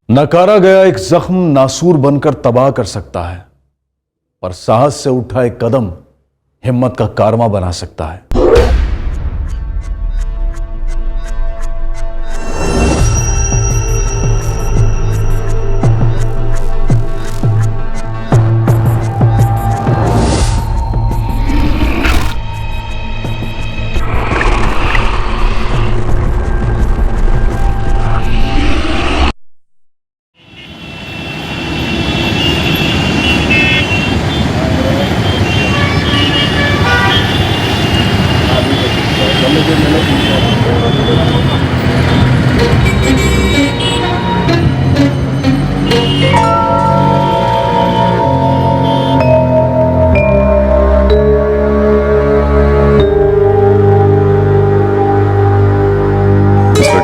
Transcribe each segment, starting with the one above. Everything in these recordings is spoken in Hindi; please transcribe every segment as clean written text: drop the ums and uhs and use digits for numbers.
नकारा गया एक जख्म नासूर बनकर तबाह कर सकता है, पर साहस से उठा एक कदम हिम्मत का कारवा बना सकता है।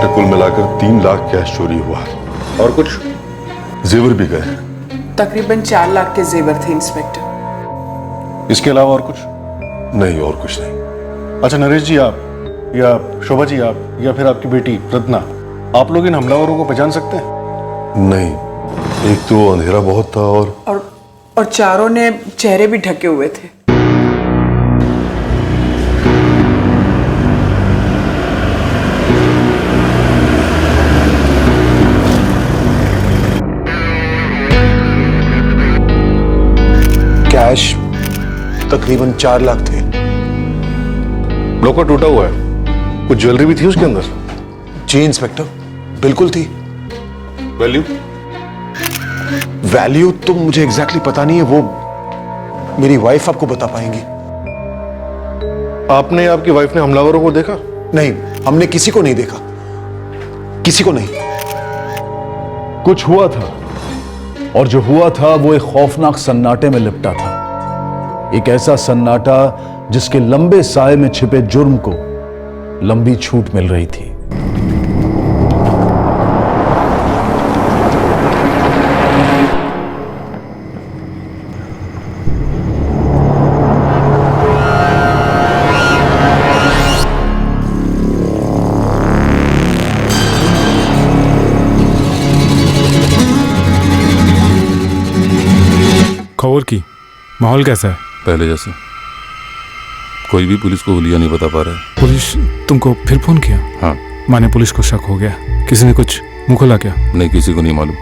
कुल मिलाकर 3 लाख कैश चोरी हुआ और कुछ जेवर भी गए। तकरीबन 4 लाख के जेवर थे इंस्पेक्टर। इसके अलावा और कुछ नहीं? और कुछ नहीं। अच्छा नरेश जी, आप या शोभा जी, आप या फिर आपकी बेटी रत्ना, आप लोग इन हमलावरों को पहचान सकते हैं? नहीं, एक तो अंधेरा बहुत था और चारों ने चेहरे भी ढके हुए थे। कैश तकरीबन 4 लाख थे। लॉकर टूटा हुआ है, कुछ ज्वेलरी भी थी उसके अंदर? जी इंस्पेक्टर, बिल्कुल थी। वैल्यू तो मुझे एग्जैक्टली पता नहीं है, वो मेरी वाइफ आपको बता पाएंगी। आपने, आपकी वाइफ ने हमलावरों को देखा? नहीं, हमने किसी को नहीं देखा, किसी को नहीं। कुछ हुआ था, और जो हुआ था वो एक खौफनाक सन्नाटे में लिपटा था। एक ऐसा सन्नाटा जिसके लंबे साए में छिपे जुर्म को लंबी छूट मिल रही थी। खबर की माहौल कैसा है? पहले जैसा। कोई भी पुलिस को हुलिया नहीं बता पा रहा है। पुलिस तुमको फिर फोन किया? हाँ। माने पुलिस को शक हो गया? किसी ने कुछ मुंह खोला क्या? नहीं, किसी को नहीं मालूम,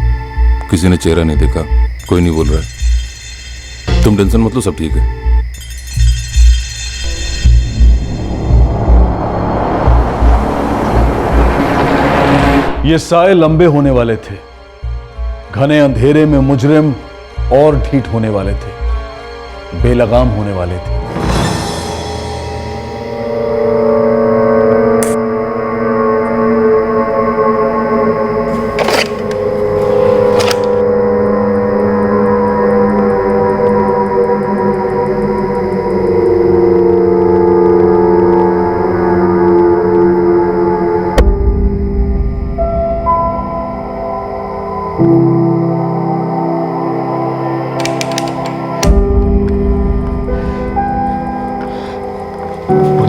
किसी ने चेहरा नहीं देखा, कोई नहीं बोल रहा है। तुम टेंशन मत लो, सब ठीक है। ये साए लंबे होने वाले थे, घने अंधेरे में मुजरिम और ढीठ होने वाले थे, बेलगाम होने वाले थे।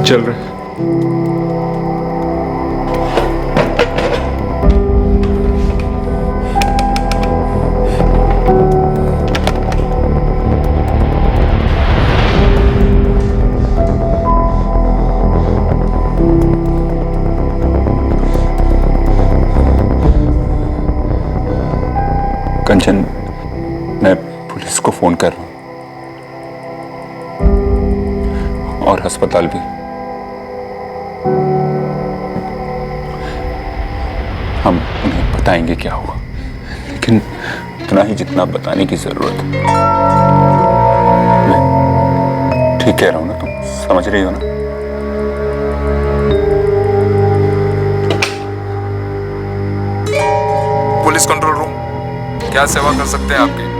चल रहे कंचन, मैं पुलिस को फोन कर रहा हूं और अस्पताल भी। हम उन्हें बताएंगे क्या हुआ, लेकिन इतना ही जितना बताने की जरूरत है। मैं ठीक कह रहा हूं ना? तुम समझ रही हो ना? पुलिस कंट्रोल रूम, क्या सेवा कर सकते हैं आपकी?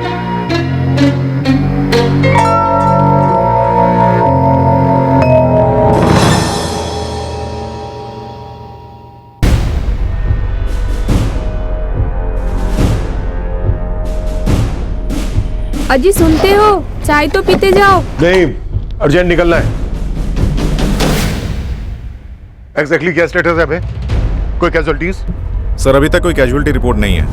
अजी सुनते हो? चाय तो पीते जाओ। नहीं, अर्जेंट निकलना है। एग्जैक्टली क्या स्टेटस है अबे? कोई कैजुअल्टीज? सर अभी तक कोई कैजुअल्टी रिपोर्ट नहीं है।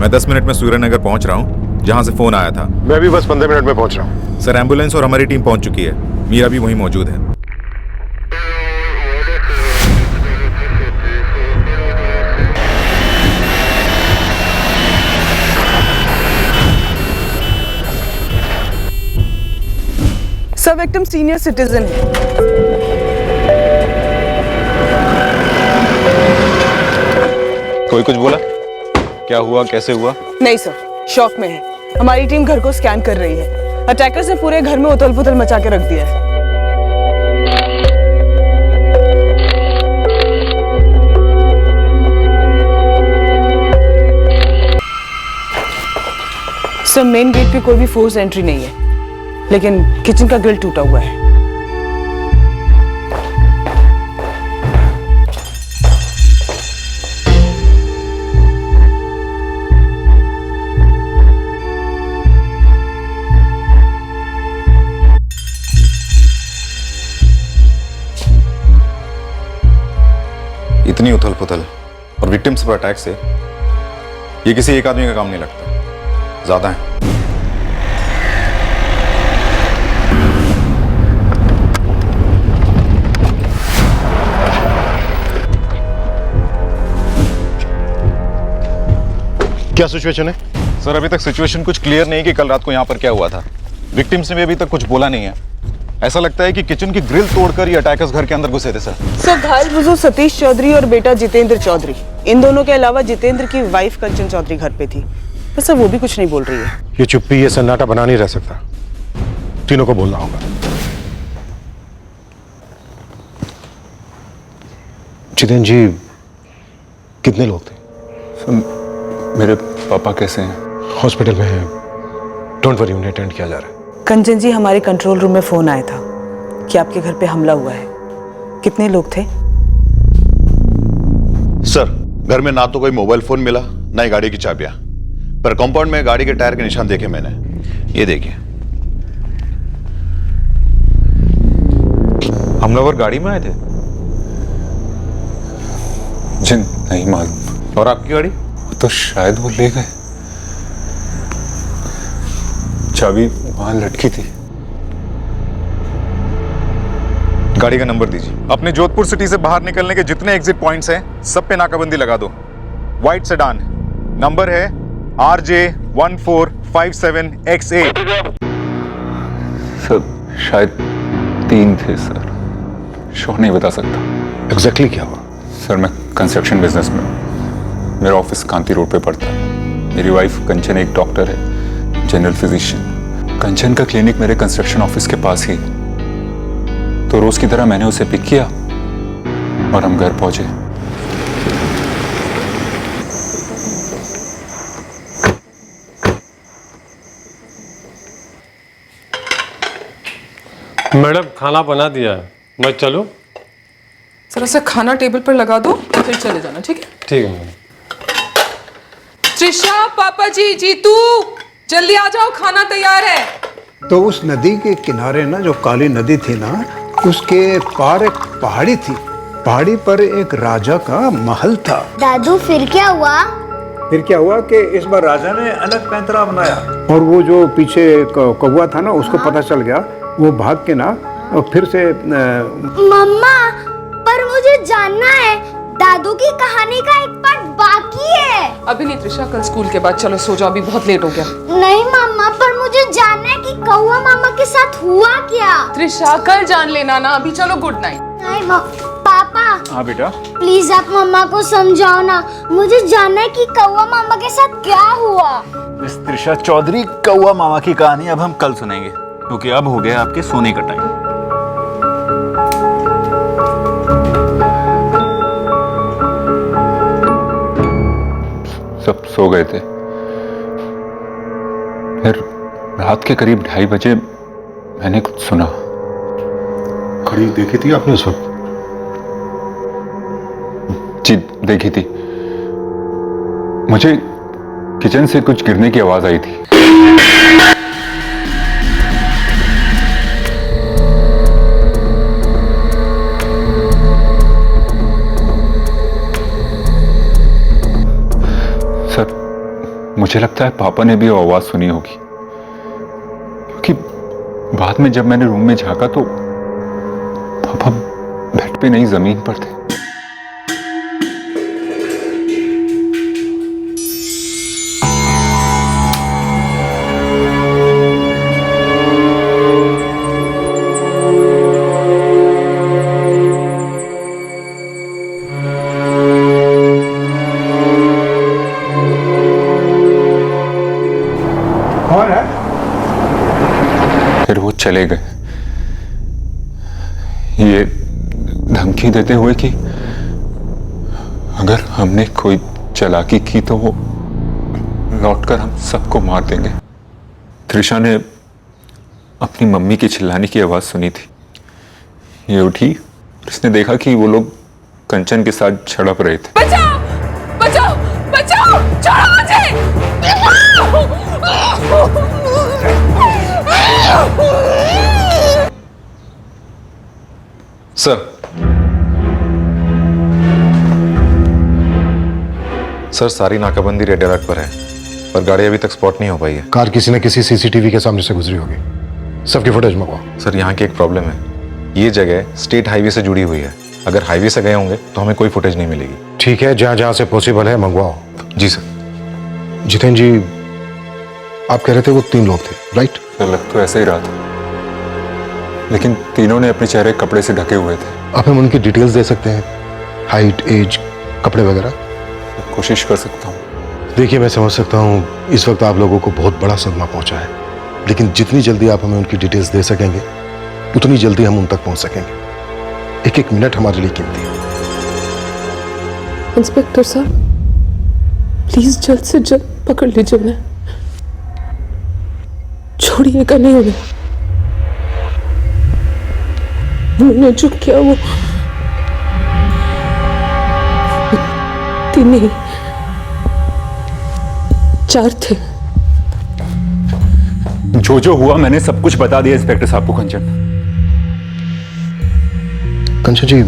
मैं 10 मिनट में सूर्यनगर पहुंच रहा हूं, जहां से फोन आया था। मैं भी बस 15 मिनट में पहुंच रहा हूँ। सर, एम्बुलेंस और हमारी टीम पहुंच चुकी है। मीरा भी वहीं मौजूद है। सब विक्टिम सीनियर सिटीजन है। कोई कुछ बोला? क्या हुआ, कैसे हुआ? नहीं सर, शॉक में है। हमारी टीम घर को स्कैन कर रही है। अटैकर्स ने पूरे घर में उथल पुथल मचा के रख दिया है। सर, मेन गेट पे कोई भी फोर्स एंट्री नहीं है, लेकिन किचन का ग्रिल टूटा हुआ है। इतनी उथल पुथल और विक्टिम्स पर अटैक से ये किसी एक आदमी का काम नहीं लगता, ज्यादा है। क्या सिचुएशन है? सर, अभी तक सिचुएशन कुछ क्लियर नहीं कि कल रात को यहाँ पर क्या हुआ था। विक्टिम्स ने भी अभी तक कुछ बोला नहीं है। ऐसा लगता है कि किचन की ग्रिल तोड़कर ये अटैकर्स घर के अंदर घुसे थे। सर, घायल बुजुर्ग सतीश चौधरी और बेटा जितेंद्र चौधरी, इन दोनों के अलावा जितेंद्र की वाइफ कंचन चौधरी घर पे थी। पर सर, वो भी कुछ नहीं बोल रही है। ये चुप्पी, ये सन्नाटा बना नहीं रह सकता। तीनों को बोलना होगा। जितेंद्र जी, कितने लोग थे? सर, मेरे पापा कैसे हैं? हॉस्पिटल में हैं। डोंट वरी, उन्हें अटेंड किया जा रहा है। कंचन जी, हमारे कंट्रोल रूम में फोन आया था कि आपके घर पे हमला हुआ है। कितने लोग थे? सर, घर में ना तो कोई मोबाइल फोन मिला, ना ही गाड़ी की चाबियां, पर कंपाउंड में गाड़ी के टायर के निशान देखे मैंने। ये देखिए। हमलावर गाड़ी में आए थे? जी नहीं मालूम। और आपकी गाड़ी? तो शायद वो ले गए। चाबी वहां लटकी थी। गाड़ी का नंबर दीजिए। अपने जोधपुर सिटी से बाहर निकलने के जितने एग्जिट पॉइंट्स हैं, सब पे नाकाबंदी लगा दो। व्हाइट सेडान, नंबर है RJ1457XA। सर, शायद 3 थे सर, श्योर नहीं बता सकता। एग्जैक्टली क्या हुआ? सर, मैं कंस्ट्रक्शन बिजनेस में हूँ। मेरा ऑफिस कांति रोड पे पड़ता है। मेरी वाइफ कंचन एक डॉक्टर है, जनरल फिजिशियन। कंचन का क्लिनिक मेरे कंस्ट्रक्शन ऑफिस के पास ही, तो रोज की तरह मैंने उसे पिक किया और हम घर पहुंचे। मैडम, खाना बना दिया है, मैं चलूं? जरा सा खाना टेबल पर लगा दो, फिर चले जाना। ठीक है? ठीक है मैडम। त्रिशा, पापा जी, जीतू, जल्दी आ जाओ, खाना तैयार है। तो उस नदी के किनारे ना, जो काली नदी थी ना, उसके पार एक पहाड़ी थी। पहाड़ी पर एक राजा का महल था। दादू, फिर क्या हुआ? फिर क्या हुआ कि इस बार राजा ने अलग पैंतरा बनाया, और वो जो पीछे कौवा था ना, उसको पता चल गया। वो भाग के ना फिर से मम्मा, पर मुझे जानना है, दादू की कहानी का एक पार्ट बाकी है। अभी नहीं त्रिशा, कल स्कूल के बाद। चलो सो जाओ, अभी बहुत लेट हो गया। नहीं मम्मा, पर मुझे जानना है कि कौवा मामा के साथ हुआ क्या। त्रिशा, कल जान लेना ना, अभी चलो, गुड नाइट। नहीं पापा। हाँ बेटा। प्लीज आप मम्मा को समझाओ ना, मुझे जानना है कि कौवा मामा के साथ क्या हुआ। मिस त्रिशा चौधरी, कौवा मामा की कहानी अब हम कल सुनेंगे, क्योंकि अब हो गया आपके सोने का टाइम। सब सो गए थे। फिर रात के करीब 2:30 बजे मैंने कुछ सुना। घड़ी देखी थी आपने उस वक्त? जी देखी थी। मुझे किचन से कुछ गिरने की आवाज आई थी। सर, मुझे लगता है पापा ने भी वो आवाज सुनी होगी, क्योंकि बाद में जब मैंने रूम में झांका तो पापा बेड पे नहीं जमीन पर थे। फिर वो चले गए, ये धमकी देते हुए कि अगर हमने कोई चालाकी की तो वो लौटकर हम सबको मार देंगे। त्रिशा ने अपनी मम्मी की चिल्लाने की आवाज सुनी थी। ये उठी, उसने देखा कि वो लोग कंचन के साथ झड़प रहे थे। बचाओ बचाओ बचाओ, छोड़ो मुझे। सर सारी नाकाबंदी रेड अलर्ट पर है, पर गाड़ी अभी तक स्पॉट नहीं हो पाई है। कार किसी न किसी सीसीटीवी के सामने से गुजरी होगी। सबकी फुटेज मंगवाओ। सर यहाँ की एक प्रॉब्लम है, ये जगह स्टेट हाईवे से जुड़ी हुई है। अगर हाईवे से गए होंगे तो हमें कोई फुटेज नहीं मिलेगी। ठीक है, जहां जहां से पॉसिबल है मंगवाओ। जी सर। जितेंद्र जी, आप कह रहे थे वो 3 लोग थे, राइट? लग तो ऐसे ही रहा था, लेकिन तीनों ने अपने चेहरे कपड़े से ढके हुए थे। आप हमें उनकी डिटेल्स दे सकते हैं? हाइट, एज, कपड़े वगैरह? कोशिश कर सकता हूँ। देखिए, मैं समझ सकता हूँ इस वक्त आप लोगों को बहुत बड़ा सदमा पहुंचा है, लेकिन जितनी जल्दी आप हमें उनकी डिटेल्स दे सकेंगे उतनी जल्दी हम उन तक पहुंच सकेंगे। एक एक मिनट हमारे लिए कीमती है। इंस्पेक्टर साहब, प्लीज जल्द से जल्द पकड़ लीजिए उन्हें, छोड़िएगा नहीं उन्हें। उन्होंने जो किया वो 3 नहीं 4 थे। जो हुआ मैंने सब कुछ बता दिया इंस्पेक्टर साहब को। कंचन जी,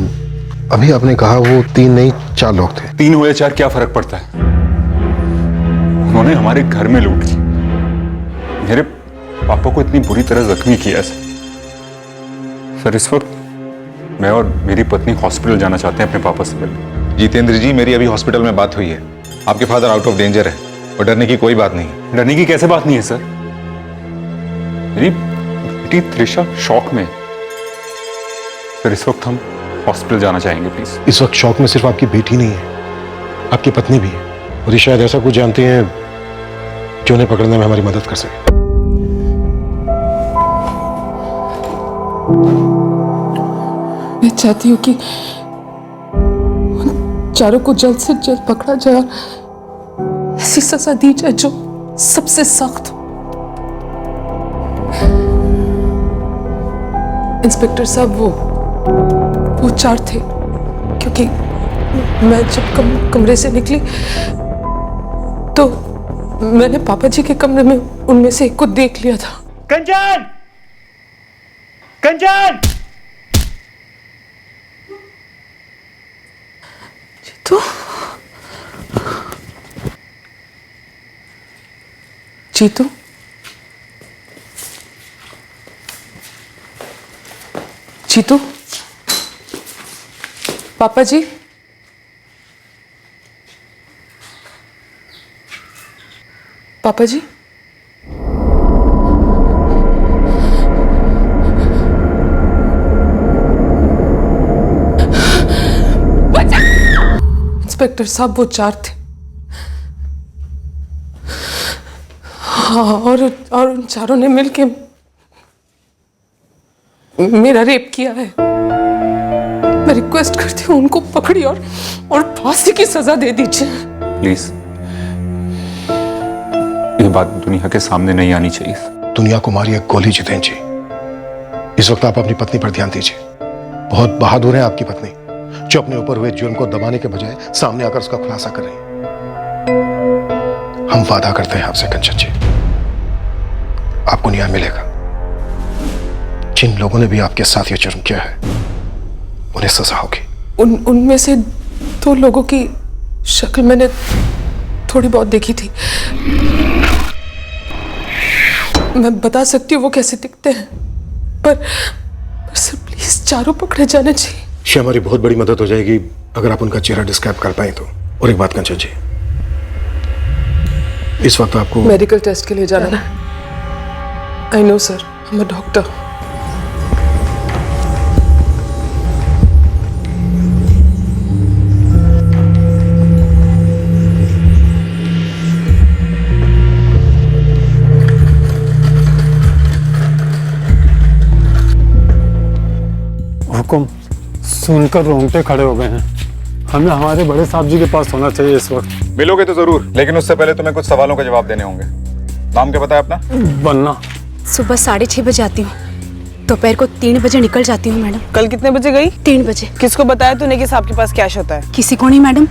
अभी आपने कहा वो 3 नहीं 4 लोग थे। 3 हुए 4 क्या फर्क पड़ता है? उन्होंने हमारे घर में लूट ली, मेरे पापा को इतनी बुरी तरह जख्मी किया। सर इस वक्त मैं और मेरी पत्नी हॉस्पिटल जाना चाहते हैं अपने पापा से मिलने। जितेंद्र जी, मेरी अभी हॉस्पिटल में बात हुई है, आपके फादर आउट ऑफ डेंजर है और डरने की कोई बात नहीं। डरने की कैसे बात नहीं है सर? मेरी बेटी त्रिशा शॉक में। सर इस वक्त हम हॉस्पिटल जाना चाहेंगे प्लीज। इस वक्त शॉक में सिर्फ आपकी बेटी नहीं है, आपकी पत्नी भी है, और ये शायद ऐसा कुछ जानती हैं जो उन्हें पकड़ने में हमारी मदद कर सके। मैं चाहती हूँ कि उन चारों को जल्द से जल्द पकड़ा जाए और ऐसी सजा दी जाए जो सबसे सख्त हो। इंस्पेक्टर साहब, वो 4 थे, क्योंकि मैं जब कमरे से निकली तो मैंने पापा जी के कमरे में उनमें से एक को देख लिया था। कंचन! कंचन! जीतू, जीतू, जीतू, पापा जी, पापा जी, इंस्पेक्टर साहब, वो 4 थे। हाँ, और उन चारों ने मिलके मेरा रेप किया है। मैं रिक्वेस्ट करती हूँ उनको पकड़ी और फांसी की सजा दे दीजिए प्लीज। ये बात दुनिया के सामने नहीं आनी चाहिए। दुनिया को मारी एक गोली जितेंद्र जी। इस वक्त आप अपनी पत्नी पर ध्यान दीजिए। बहुत बहादुर है आपकी पत्नी, जो अपने ऊपर हुए जुर्म को दबाने के बजाय सामने आकर उसका खुलासा कर रही है। हम वादा करते हैं आपसे कंचन जी, आपको न्याय मिलेगा। जिन लोगों ने भी आपके साथ ये जुर्म किया है उन्हें सजा होगी। उनमें से 2 लोगों की शक्ल मैंने थोड़ी बहुत देखी थी। मैं बता सकती हूँ वो कैसे दिखते हैं, पर सर प्लीज चारों पकड़े जाने चाहिए। ये हमारी बहुत बड़ी मदद हो जाएगी अगर आप उनका चेहरा डिस्क्राइब कर पाए तो। और एक बात कंचन जी, इस वक्त आपको मेडिकल टेस्ट के लिए जाना है। I know sir, I am a doctor. हुक्म सुनकर रोंगटे खड़े हो गए हैं। हमें हमारे बड़े साहब जी के पास होना चाहिए इस वक्त। मिलोगे तो जरूर, लेकिन उससे पहले तुम्हें कुछ सवालों के जवाब देने होंगे। नाम क्या बताया अपना? बन्ना। सुबह 6:30 बजे आती हूँ, दोपहर को 3 बजे निकल जाती हूँ मैडम। कल कितने बजे गई? 3 बजे। किसको बताया तूने कि साहब के पास कैश होता है? किसी को नहीं मैडम,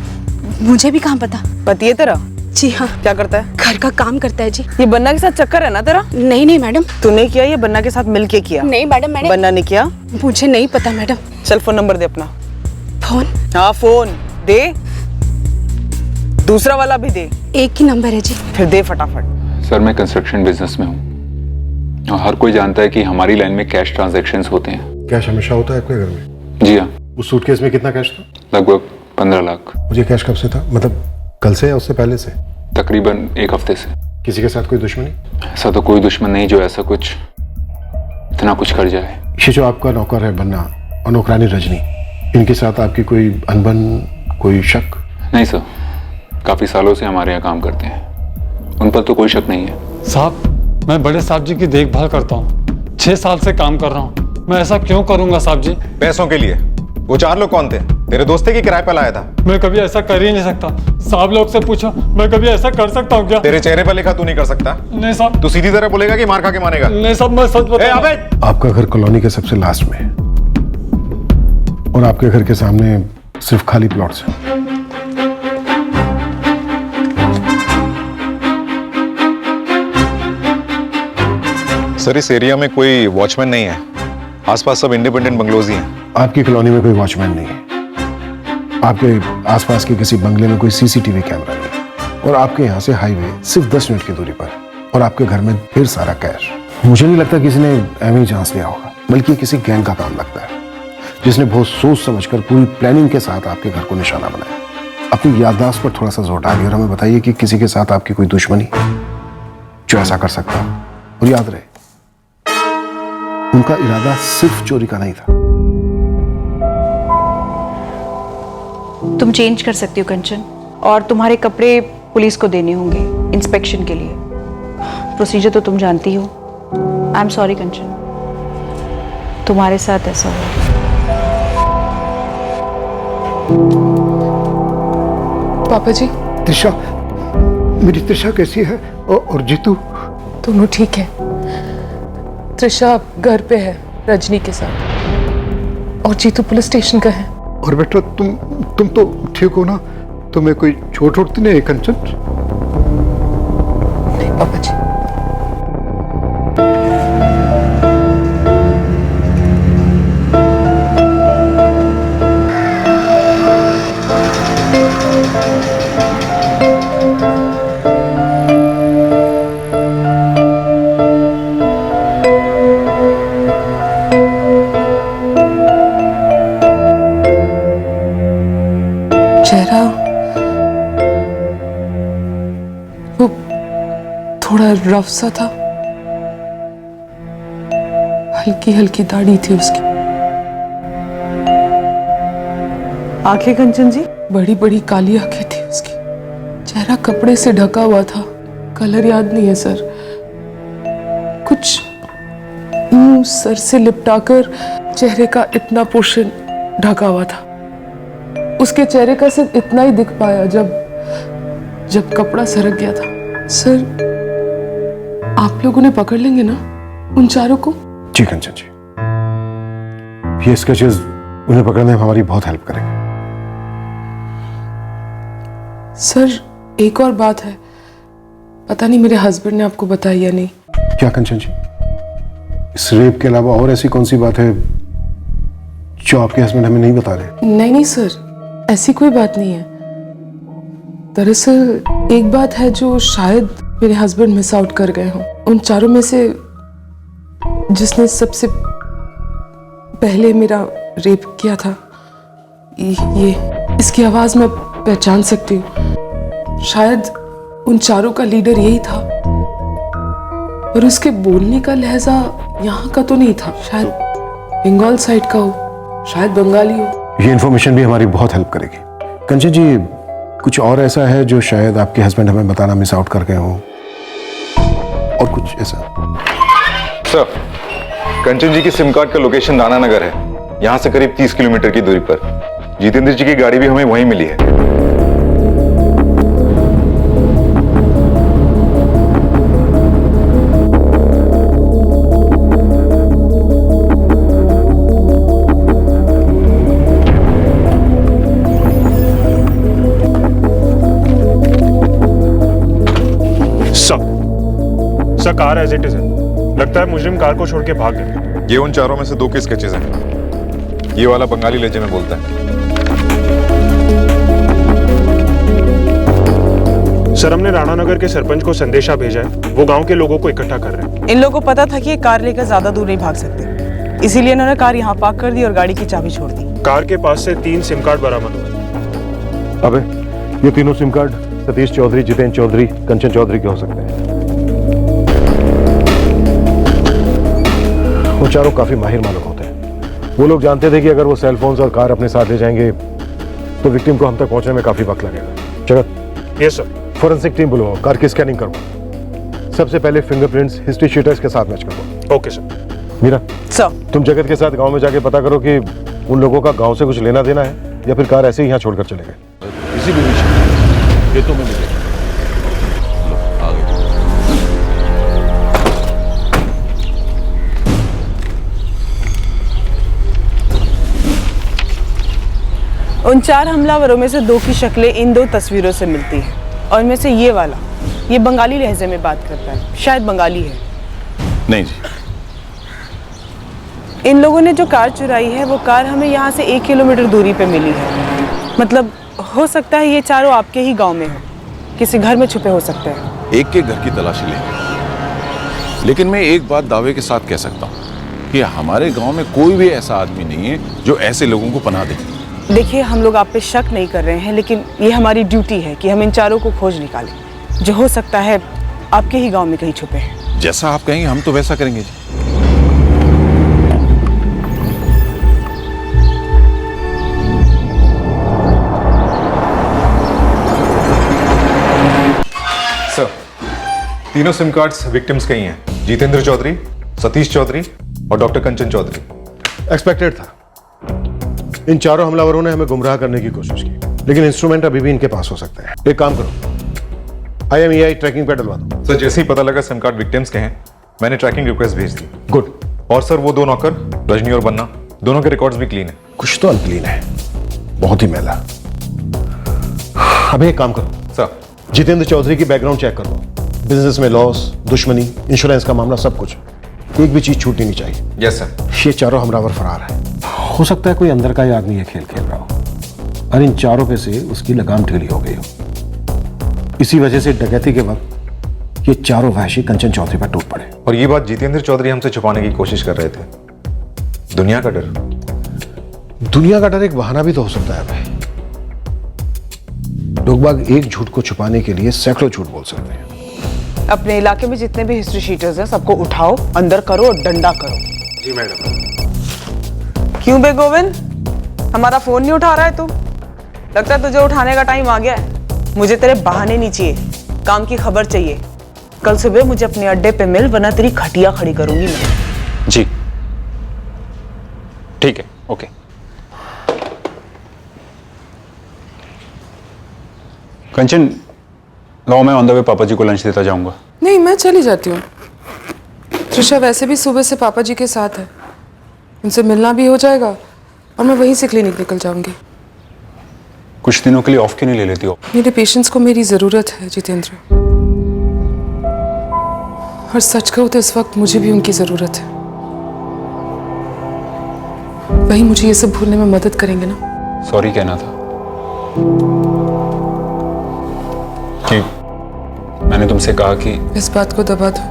मुझे भी कहाँ पता। पति है तेरा? जी हाँ। क्या करता है? घर का काम करता है जी। ये बन्ना के साथ चक्कर है ना तेरा? नहीं नहीं मैडम। तूने किया या बन्ना के साथ मिलके किया? नहीं मैडम, मैंने। बन्ना ने किया? मुझे नहीं पता मैडम। चल फोन नंबर दे अपना। फोन? हाँ फोन दे, दूसरा वाला भी दे। एक ही नंबर है जी। फिर दे फटाफट। सर मैं कंस्ट्रक्शन बिजनेस में हूँ और हर कोई जानता है कि हमारी लाइन में कैश ट्रांजैक्शंस होते हैं। कैश हमेशा होता है आपके घर में? जी हाँ। उस सूटकेस में कितना कैश था? लगभग 15 लाख। मुझे कैश कब से था, मतलब कल से या उससे पहले से? तकरीबन 1 हफ्ते से। किसी के साथ कोई दुश्मनी? ऐसा तो कोई दुश्मन नहीं जो ऐसा कुछ इतना कुछ कर जाए। ये जो आपका नौकर है बन्ना और नौकरानी रजनी, इनके साथ आपकी कोई अनबन, कोई शक? नहीं सर, काफी सालों से हमारे यहाँ काम करते हैं, उन पर तो कोई शक नहीं है। साहब मैं बड़े साहब जी की देखभाल करता हूँ, 6 साल से काम कर रहा हूँ। मैं ऐसा क्यों करूंगा साहब जी? पैसों के लिए? वो 4 लोग कौन थे? तेरे दोस्ते की किराए पर लाया था? मैं कभी ऐसा कर ही नहीं सकता। साहब लोग से पूछो, मैं कभी ऐसा कर सकता हूँ क्या? तेरे चेहरे पर लिखा तू नहीं कर सकता। नहीं साहब। तू सीधी तरह बोलेगा कि मार खा के मानेगा? नहीं साहब, मैं सच बता रहा हूं। आपका घर कॉलोनी के सबसे लास्ट में है और आपके घर के सामने सिर्फ खाली प्लॉट्स हैं। सर इस एरिया में कोई वॉचमैन नहीं है, आसपास सब इंडिपेंडेंट बंगलोज ही हैं। आपकी कॉलोनी में कोई वॉचमैन नहीं है, आपके आसपास के किसी बंगले में कोई सीसीटीवी कैमरा नहीं, और आपके यहाँ से हाईवे सिर्फ 10 मिनट की दूरी पर है, और आपके घर में ढेर सारा कैश। मुझे नहीं लगता किसी ने एवं ही चांस लिया होगा, बल्कि किसी गैंग का काम लगता है जिसने बहुत सोच समझकर पूरी प्लानिंग के साथ आपके घर को निशाना बनाया। अपनी याददाश्त पर थोड़ा सा जोर डालिए और हमें बताइए कि किसी के साथ आपकी कोई दुश्मनी जो ऐसा कर सकता हो। और याद रहे, उनका इरादा सिर्फ चोरी का नहीं था। तुम चेंज कर सकती हो कंचन, और तुम्हारे कपड़े पुलिस को देने होंगे इंस्पेक्शन के लिए। प्रोसीजर तो तुम जानती हो। आई एम सॉरी कंचन, तुम्हारे साथ ऐसा हुआ। पापा जी। त्रिशा, मेरी त्रिशा कैसी है? और जीतू? दोनों ठीक है। त्रिशा घर पे है रजनी के साथ, और जीतू पुलिस स्टेशन का है। और बेटा तुम तो ठीक हो ना? तुम्हें कोई चोट उठती नहीं कंचन? नहीं पापा जी। चेहरा वो थोड़ा रफ सा था, हल्की हल्की दाढ़ी थी उसकी। आंखें कंचन जी? बड़ी बड़ी काली आंखें थी उसकी। चेहरा कपड़े से ढका हुआ था, कलर याद नहीं है सर। कुछ मुंह सर से लिपटाकर चेहरे का इतना पोर्शन ढका हुआ था। उसके चेहरे का सिर्फ इतना ही दिख पाया जब कपड़ा सरक गया था। सर आप लोगों ने पकड़ लेंगे ना उन चारों को? जी कंचन जी, ये स्केचेस उन्हें पकड़ने में हमारी बहुत हेल्प करेंगे। सर एक और बात है, पता नहीं मेरे हस्बैंड ने आपको बताई या नहीं। क्या कंचन जी? इस रेप के अलावा और ऐसी कौन सी बात है जो आपके हस्बैंड हमें नहीं बता रहे? नहीं नहीं सर, ऐसी कोई बात नहीं है। दरअसल एक बात है जो शायद मेरे हस्बैंड मिस आउट कर गए हों। उन चारों में से जिसने सबसे पहले मेरा रेप किया था, ये इसकी आवाज मैं पहचान सकती हूँ। शायद उन चारों का लीडर यही था, और उसके बोलने का लहजा यहाँ का तो नहीं था। शायद बंगाल साइड का हो, शायद बंगाली हो। ये इन्फॉर्मेशन भी हमारी बहुत हेल्प करेगी। कंचन जी, कुछ और ऐसा है जो शायद आपके हस्बैंड हमें बताना मिस आउट कर गए हों, और कुछ ऐसा? सर, कंचन जी की सिम कार्ड का लोकेशन राणा नगर है, यहाँ से करीब 30 किलोमीटर की दूरी पर। जितेंद्र जी की गाड़ी भी हमें वहीं मिली है। Sir, car as it is है। लगता है मुजरिम कार को छोड़ के भाग गए। ये उन चारों में से 2 के स्केचेस हैं। ये वाला बंगाली लहजे में बोलता है। सर, हमने राणा नगर के सरपंच को संदेशा भेजा है, वो गांव के लोगों को इकट्ठा कर रहे हैं। इन लोगों को पता था कि ये कार लेकर ज्यादा दूर नहीं भाग सकते, इसीलिए इन्होंने कार यहाँ पार्क कर दी और गाड़ी की चाबी छोड़ दी। कार के पास से 3 सिम कार्ड बरामद हुए। अबे, ये तीनों सिम कार्ड सतीश चौधरी, जितेंद्र चौधरी, कंचन चौधरी के हो सकते हैं। वो चारों काफी माहिर मालूम होते हैं। वो लोग जानते थे कि अगर वो सेल फोन्स और कार अपने साथ ले जाएंगे तो विक्टिम को हम तक पहुंचने में काफी वक्त लगेगा। Jagat. Yes sir. Forensic team बुलवाओ, कार की स्कैनिंग करवाओ। सबसे पहले फिंगरप्रिंट्स हिस्ट्री शीटर्स के साथ मैच करवाओ। Okay sir. मीरा, सर, तुम जगत के साथ गांव में जाके पता करो कि उन लोगों का गांव से कुछ लेना देना है या फिर कार ऐसे ही यहाँ छोड़कर चले गए। किसी भी विषय ये तो मैं मिलेगा। उन 4 हमलावरों में से 2 की शक्लें इन 2 तस्वीरों से मिलती हैं, और इनमें से ये वाला, ये बंगाली लहजे में बात करता है, शायद बंगाली है। नहीं जी। इन लोगों ने जो कार चुराई है वो कार हमें यहाँ से 1 किलोमीटर दूरी पे मिली है। मतलब हो सकता है ये चारों आपके ही गांव में हो, किसी घर में छुपे हो सकते हैं। एक के घर की तलाशी लेंगे, लेकिन मैं एक बात दावे के साथ कह सकता हूँ कि हमारे गांव में कोई भी ऐसा आदमी नहीं है जो ऐसे लोगों को पनाह दे। देखिए, हम लोग आप पे शक नहीं कर रहे हैं, लेकिन ये हमारी ड्यूटी है कि हम इन चारों को खोज निकालें, जो हो सकता है आपके ही गांव में कहीं छुपे हैं। जैसा आप कहेंगे हम तो वैसा करेंगे जी। सर, तीनों सिम कार्ड्स विक्टिम्स के ही हैं। जितेंद्र चौधरी, सतीश चौधरी और डॉक्टर कंचन चौधरी। एक्सपेक्टेड था। इन चारों हमलावरों ने हमें गुमराह करने की कोशिश की, लेकिन इंस्ट्रूमेंट अभी भी इनके पास हो सकते हैं। एक काम करो, IMEI ट्रैकिंग पे डलवा दो। सर, जैसे ही पता लगा सिम कार्ड विक्टिम्स के हैं, मैंने ट्रैकिंग रिक्वेस्ट भेज दी। गुड। और सर, वो 2 नौकर, रजनी और बन्ना, दोनों के रिकॉर्ड्स भी क्लीन है। कुछ तो अनक्लीन है, बहुत ही मैला। अभी एक काम करो सर, जितेंद्र चौधरी की बैकग्राउंड चेक करो। बिजनेस में लॉस, दुश्मनी, इंश्योरेंस का मामला, सब कुछ। एक भी चीज छूटनी नहीं चाहिए। Yes sir. ये चारों हमलावर फरार है। हो सकता है कोई अंदर का ही आदमी ये खेल खेल रहा हो और इन चारों पे से उसकी लगाम ढीली हो गई हो। इसी वजह से डकैती के वक्त ये चारों वहशी कंचन चौधरी पर टूट पड़े। और ये बात जितेंद्र चौधरी हमसे छुपाने की कोशिश कर रहे थे। दुनिया का डर। दुनिया का डर एक बहाना भी तो हो सकता है भाई। लोग बाग एक झूठ को छुपाने के लिए सैकड़ों झूठ बोल सकते हैं। अपने इलाके में जितने भी हिस्ट्री शीटर्स हैं सबको उठाओ, अंदर करो और डंडा करो। जी मैडम। क्यों बे गोविंद, हमारा फोन नहीं उठा रहा है तू? लगता है तुझे उठाने का टाइम आ गया है। मुझे तेरे बहाने नहीं चाहिए, काम की खबर चाहिए। कल सुबह मुझे अपने अड्डे पे मिल, वरना तेरी खटिया खड़ी करूंगी मैं। जी ठीक है, ओके। कंचन, लाओ मैं ऑन द वे पापा जी को लंच देता जाऊंगा। नहीं, मैं चली जाती हूँ। त्रिशा वैसे भी सुबह से पापा जी के साथ है, उनसे मिलना भी हो जाएगा और मैं वहीं से क्लिनिक निकल जाऊंगी। कुछ दिनों के लिए ऑफ क्यों नहीं ले लेती हो? मेरे पेशेंट्स को मेरी जरूरत है जितेंद्र, और सच कहूं तो इस वक्त मुझे भी उनकी जरूरत है। वही मुझे ये सब भूलने में मदद करेंगे ना? सॉरी कहना था। कि मैंने तुमसे कहा कि इस बात को दबा दो,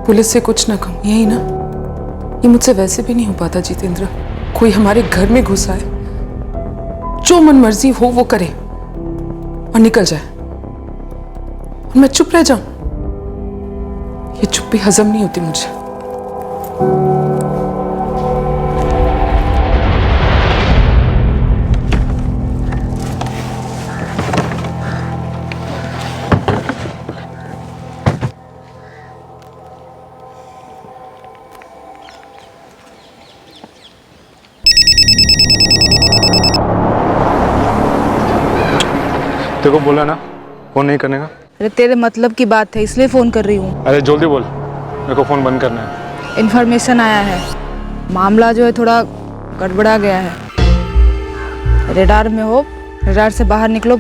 पुलिस से कुछ ना कहूं, यही ना? ये मुझसे वैसे भी नहीं हो पाता जितेंद्र। कोई हमारे घर में घुसा है, जो मन मर्जी हो वो करे और निकल जाए, और मैं चुप रह जाऊं। ये चुप्पी हजम नहीं होती मुझे। तेरे को बोला ना फोन नहीं करने का। अरे तेरे मतलब की बात है, इसलिए फोन कर रही हूँ। अरे जल्दी बोल, मेरे को फोन बंद करना है। इन्फॉर्मेशन आया है, मामला जो है थोड़ा गड़बड़ा गया है। रेडार में हो, रेडार से बाहर निकलो,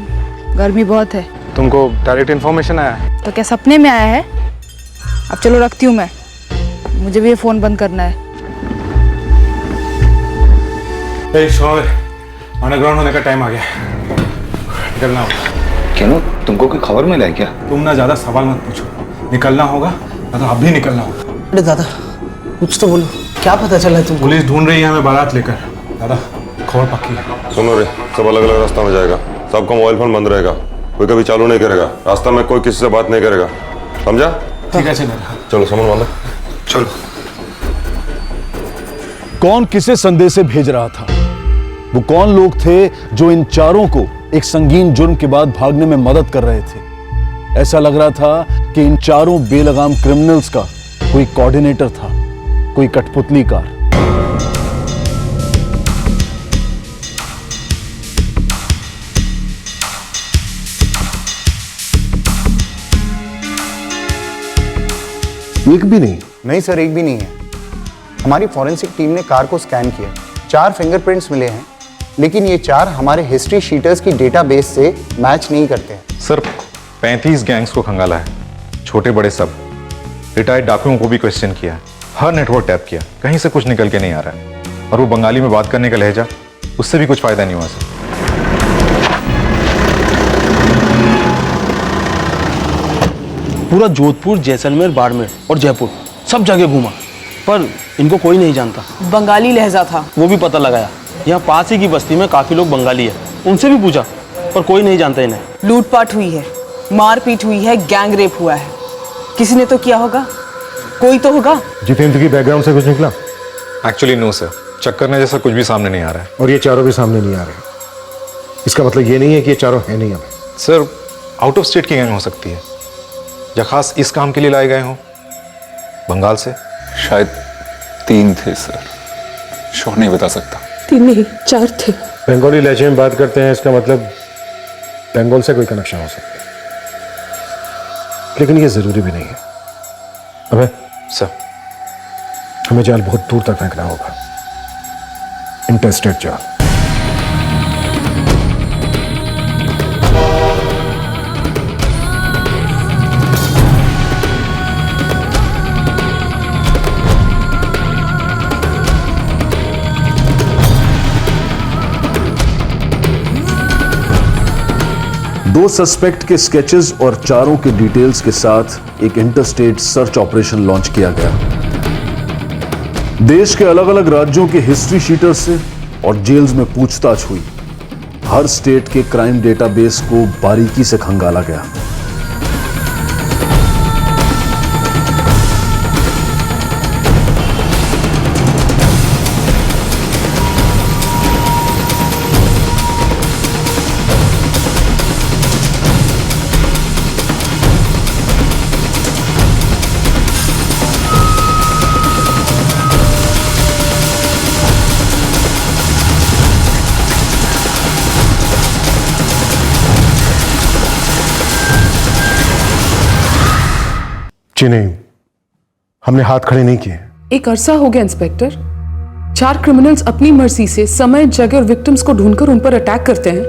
गर्मी बहुत है। तुमको डायरेक्ट इन्फॉर्मेशन आया है? तो क्या सपने में आया है? अब चलो रखती हूँ मैं, मुझे भी ये फोन बंद करना है। अंडरग्राउंड होने का टाइम आ गया, निकलना होगा। क्यों, तुमको कोई खबर मिला है क्या? तुम ना ज्यादा सवाल मत पूछो, निकलना होगा ना तो अभी निकलना होगा। अरे दादा कुछ तो बोलो, क्या पता चला है तुमको? पुलिस ढूंढ रही है हमें बारात लेकर। दादा खबर पक्की है। सुनो रे, सब अलग अलग रास्ता में जाएगा, सबका मोबाइल फोन बंद रहेगा, कोई कभी चालू नहीं करेगा, रास्ता में कोई किसी से बात नहीं करेगा, समझा? ठीक है चलो सामान बांधो, चलो। कौन किसे संदेश भेज रहा था? वो कौन लोग थे जो इन चारों को एक संगीन जुर्म के बाद भागने में मदद कर रहे थे? ऐसा लग रहा था कि इन चारों बेलगाम क्रिमिनल्स का कोई कोऑर्डिनेटर था, कोई कठपुतलीकार। एक भी नहीं? नहीं सर, एक भी नहीं है। हमारी फॉरेंसिक टीम ने कार को स्कैन किया, 4 फिंगरप्रिंट्स मिले हैं, लेकिन ये 4 हमारे हिस्ट्री शीटर्स की डेटाबेस से मैच नहीं करते हैं। सर 35 गैंग्स को खंगाला है, छोटे बड़े सब। रिटायर्ड डाकुओं को भी क्वेश्चन किया, हर नेटवर्क टैप किया, कहीं से कुछ निकल के नहीं आ रहा है। और वो बंगाली में बात करने का लहजा, उससे भी कुछ फायदा नहीं हुआ सर। पूरा जोधपुर, जैसलमेर, बाड़मेर और जयपुर सब जगह घूमा, पर इनको कोई नहीं जानता। बंगाली लहजा था, वो भी पता लगाया। यहाँ पास ही की बस्ती में काफी लोग बंगाली है, उनसे भी पूछा, पर कोई नहीं जानता इन्हें। लूटपाट हुई है, मारपीट हुई है, गैंग रेप हुआ है, किसी ने तो किया होगा, कोई तो होगा। जितेंद्र की बैकग्राउंड से कुछ निकला? एक्चुअली नो सर, चक्कर ने जैसा कुछ भी सामने नहीं आ रहा है। और ये चारों भी सामने नहीं आ रहे? इसका मतलब ये नहीं है कि ये चारों है नहीं हमें? सर आउट ऑफ स्टेट की गैंग हो सकती है, या खास इस काम के लिए लाए गए हों बंगाल से। शायद 3 थे सर, श्योर नहीं बता सकता। 3 नहीं 4 थे। बंगाली लहजे में बात करते हैं, इसका मतलब बंगाल से कोई कनेक्शन हो सकता है, लेकिन ये जरूरी भी नहीं है। अबे सर, हमें जाल बहुत दूर तक फेंकना होगा, इंटरस्टेट जाल। दो सस्पेक्ट के स्केचेस और चारों के डिटेल्स के साथ एक इंटरस्टेट सर्च ऑपरेशन लॉन्च किया गया। देश के अलग अलग राज्यों के हिस्ट्री शीटर्स से और जेल्स में पूछताछ हुई। हर स्टेट के क्राइम डेटाबेस को बारीकी से खंगाला गया। जी नहीं, हमने हाथ खड़े नहीं किए। एक अरसा हो गया इंस्पेक्टर, 4 क्रिमिनल्स अपनी मर्जी से समय, जगह और विक्टिम्स को ढूंढकर उन पर अटैक करते हैं,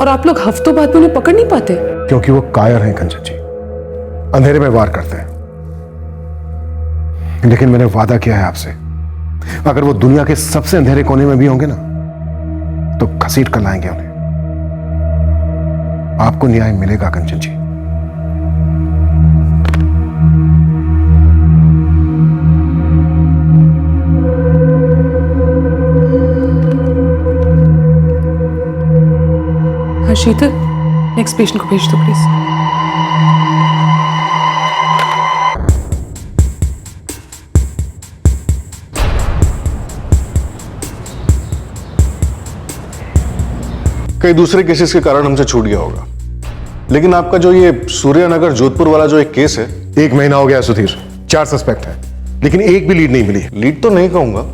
और आप लोग हफ्तों बाद उन्हें पकड़ नहीं पाते। क्योंकि वो कायर हैं कंचन जी, अंधेरे में वार करते हैं। लेकिन मैंने वादा किया है आपसे, अगर वो दुनिया के सबसे अंधेरे कोने में भी होंगे ना, तो घसीट कर लाएंगे उन्हें। आपको न्याय मिलेगा कंचन जी। हाँ शीतल, नेक्स्ट पेशेंट को भेज दो प्लीज। कई दूसरे केसेस के कारण हमसे छूट गया होगा, लेकिन आपका जो ये सूर्यनगर जोधपुर वाला जो एक केस है, 1 महीना हो गया सुधीर, 4 सस्पेक्ट हैं, लेकिन एक भी लीड नहीं मिली। लीड तो नहीं कहूंगा,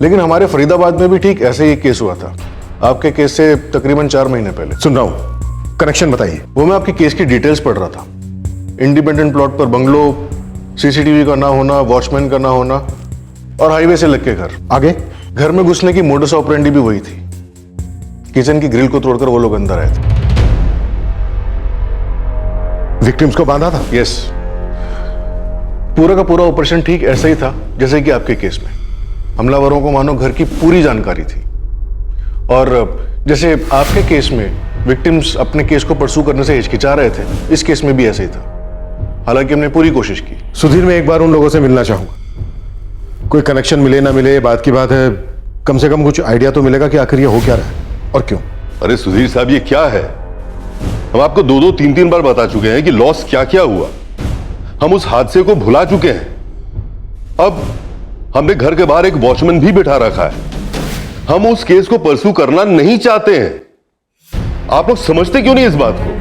लेकिन हमारे फरीदाबाद में भी ठीक ऐसे ही एक केस हुआ था, आपके केस से तकरीबन 4 महीने पहले। सुन रहा हूं, कनेक्शन बताइए। वो मैं आपके केस की डिटेल्स पढ़ रहा था। इंडिपेंडेंट प्लॉट पर बंगलो, सीसीटीवी का ना होना, वॉचमैन का ना होना और हाईवे से लग के घर। आगे घर में घुसने की मोडस ऑपरेंडी भी वही थी। किचन की ग्रिल को तोड़कर वो लोग अंदर आए थे। विक्टिम्स को बांधा था? यस, पूरा का पूरा ऑपरेशन ठीक ऐसा ही था जैसे कि आपके केस में। हमलावरों को मानो घर की पूरी जानकारी थी, और जैसे आपके केस में विक्टिम्स अपने केस को परसू करने से हिचकिचा रहे थे, इस केस में भी ऐसे ही था। हालांकि हमने पूरी कोशिश की। सुधीर, मैं एक बार उन लोगों से मिलना चाहूंगा। कोई कनेक्शन मिले ना मिले बात की बात है, कम से कम कुछ आइडिया तो मिलेगा कि आखिर ये हो क्या रहा है और क्यों। अरे सुधीर साहब, ये क्या है? हम आपको 2-2, 3-3 बार बता चुके हैं कि लॉस क्या क्या हुआ। हम उस हादसे को भुला चुके हैं। अब हमने घर के बाहर एक वॉचमैन भी बिठा रखा है। हम उस केस को परसू करना नहीं चाहते हैं। आप लोग समझते क्यों नहीं इस बात को?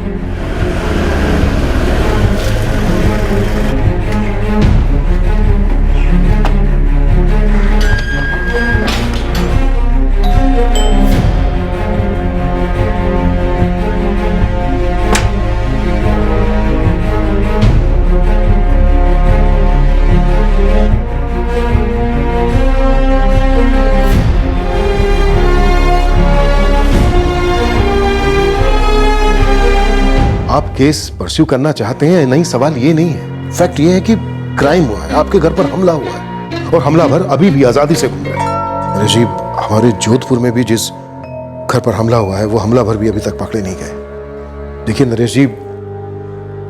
आप केस परस्यू करना चाहते हैं, नहीं, सवाल ये नहीं है। फैक्ट ये है कि क्राइम हुआ है, आपके घर पर हमला हुआ है और हमलावर अभी भी आजादी से घूम रहे हैं। नरेश जी, हमारे जोधपुर में भी जिस घर पर हमला हुआ है वो हमलावर भी अभी तक पकड़े नहीं गए। देखिए नरेश जी,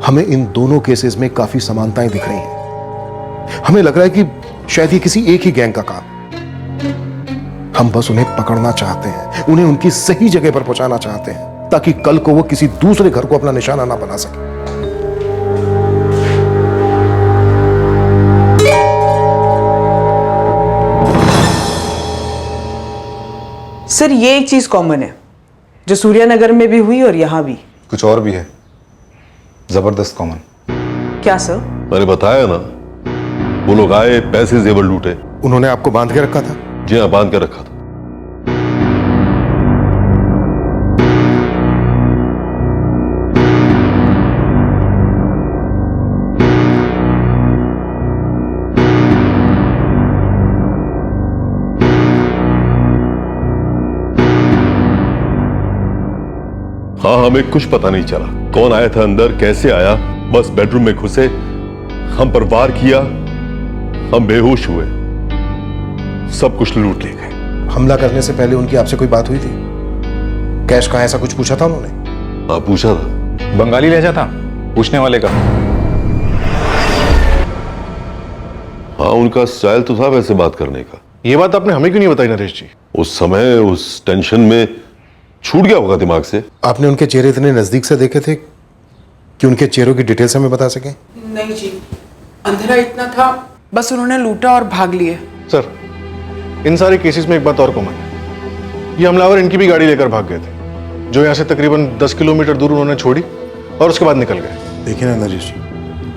हमें इन दोनों केसेस में काफी समानताएं दिख रही हैं। हमें लग रहा है कि शायद ये किसी एक ही गैंग का काम। हम बस उन्हें पकड़ना चाहते हैं, उन्हें उनकी सही जगह पर पहुंचाना चाहते हैं, ताकि कल को वो किसी दूसरे घर को अपना निशाना ना बना सके। सर, ये एक चीज कॉमन है जो सूर्यनगर में भी हुई और यहां भी। कुछ और भी है, जबरदस्त कॉमन। क्या सर? मैंने बताया ना, वो लोग आए, पैसे जेवर लूटे। उन्होंने आपको बांध के रखा था? जी हाँ, बांध के रखा था। हाँ, हमें कुछ पता नहीं चला कौन आया था अंदर, कैसे आया। बस बेडरूम में घुसे, हम पर वार किया, हम बेहोश हुए, सब कुछ लूट ले गए। हमला करने से पहले उनकी आपसे कोई बात हुई थी? कैश कहाँ, ऐसा कुछ पूछा था उन्होंने? हाँ, पूछा था। बंगाली लहजा था पूछने वाले का। हाँ, उनका स्टाइल तो था वैसे बात करने का। ये बात आपने हमें क्यों नहीं बताई नरेश जी? उस समय उस टेंशन में छूट गया होगा दिमाग से। आपने उनके चेहरे इतने नजदीक से देखे थे कि उनके चेहरों की डिटेल्स हमें बता सकें? नहीं जी, अंधेरा इतना था, बस उन्होंने लूटा और भाग लिए। सर, इन सारे केसेस में एक बात और कॉमन है। ये हमलावर इनकी भी गाड़ी लेकर भाग गए थे, जो यहाँ से तकरीबन 10 किलोमीटर दूर उन्होंने छोड़ी और उसके बाद निकल गए। देखिए ना नरेश जी,